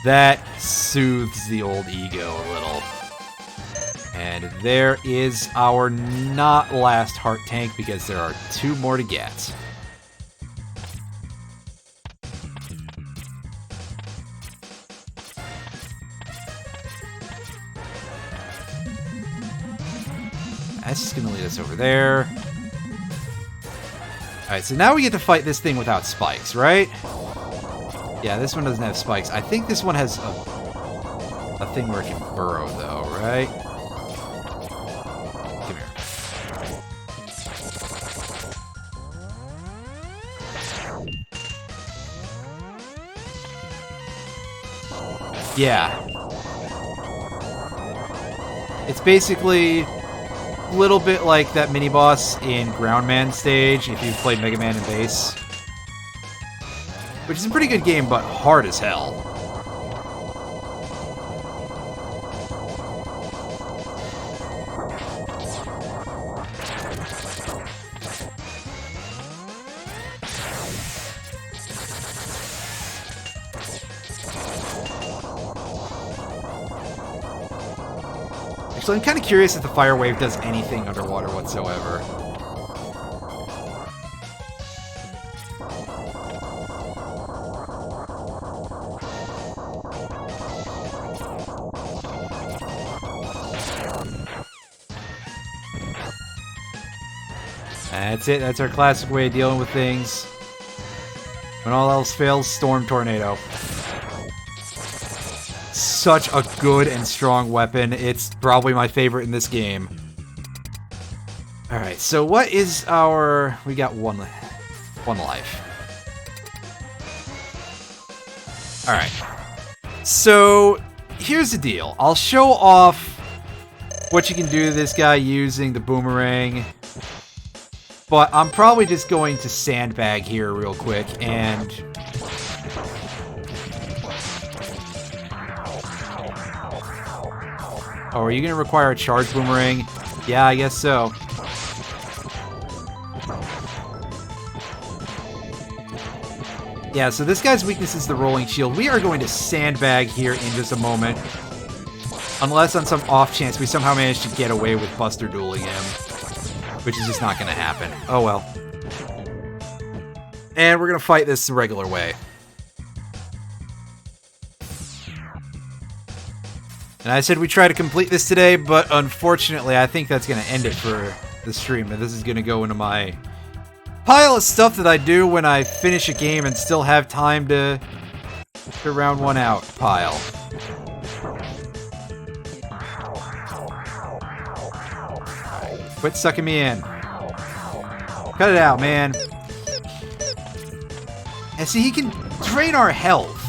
A: That soothes the old ego a little. And there is our not last heart tank because there are 2 more to get. That's just going to lead us over there. Alright, so now we get to fight this thing without spikes, right? Yeah, this one doesn't have spikes. I think this one has a thing where it can burrow, though, right? Come here. Yeah. It's basically a little bit like that mini-boss in Groundman stage, if you've played Mega Man and Bass. Which is a pretty good game, but hard as hell. So I'm kind of curious if the Fire Wave does anything underwater whatsoever. That's it. That's our classic way of dealing with things. When all else fails, Storm Tornado. Such a good and strong weapon. It's probably my favorite in this game. Alright, so what is our... We got one life. Alright. So, here's the deal. I'll show off what you can do to this guy using the boomerang. But I'm probably just going to sandbag here real quick and... Oh, are you going to require a charge boomerang? Yeah, I guess so. Yeah, so this guy's weakness is the rolling shield. We are going to sandbag here in just a moment. Unless on some off chance we somehow manage to get away with Buster dueling him. Which is just not going to happen. Oh well. And we're going to fight this the regular way. And I said we try to complete this today, but unfortunately I think that's going to end it for the stream. And this is going to go into my pile of stuff that I do when I finish a game and still have time to round one out pile. Quit sucking me in. Cut it out, man. And see, he can drain our health.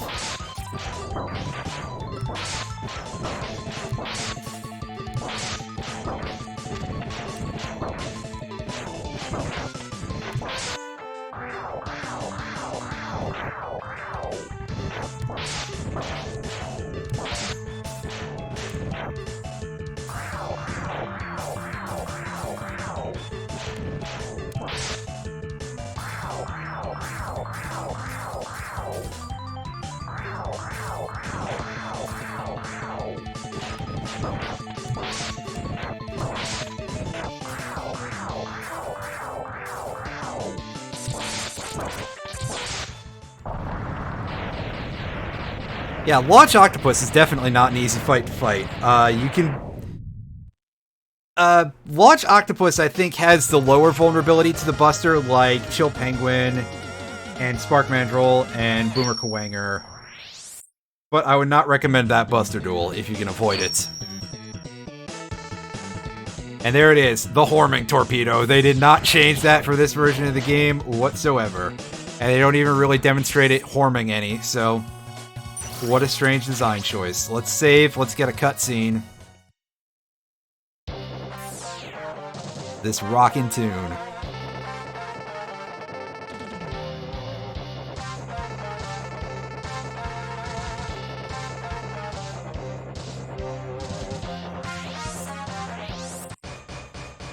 A: Yeah, Launch Octopus is definitely not an easy fight to fight. You can... Launch Octopus, I think, has the lower vulnerability to the Buster, like Chill Penguin, and Spark Mandrill, and Boomer Kawanger. But I would not recommend that Buster duel if you can avoid it. And there it is, the Horming Torpedo. They did not change that for this version of the game whatsoever. And they don't even really demonstrate it Horming any, so... What a strange design choice. Let's save, let's get a cutscene. This rockin' tune.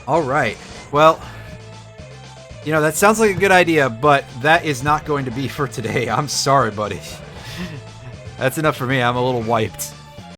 A: Alright, well... You know, that sounds like a good idea, but that is not going to be for today. I'm sorry, buddy. That's enough for me. I'm a little wiped.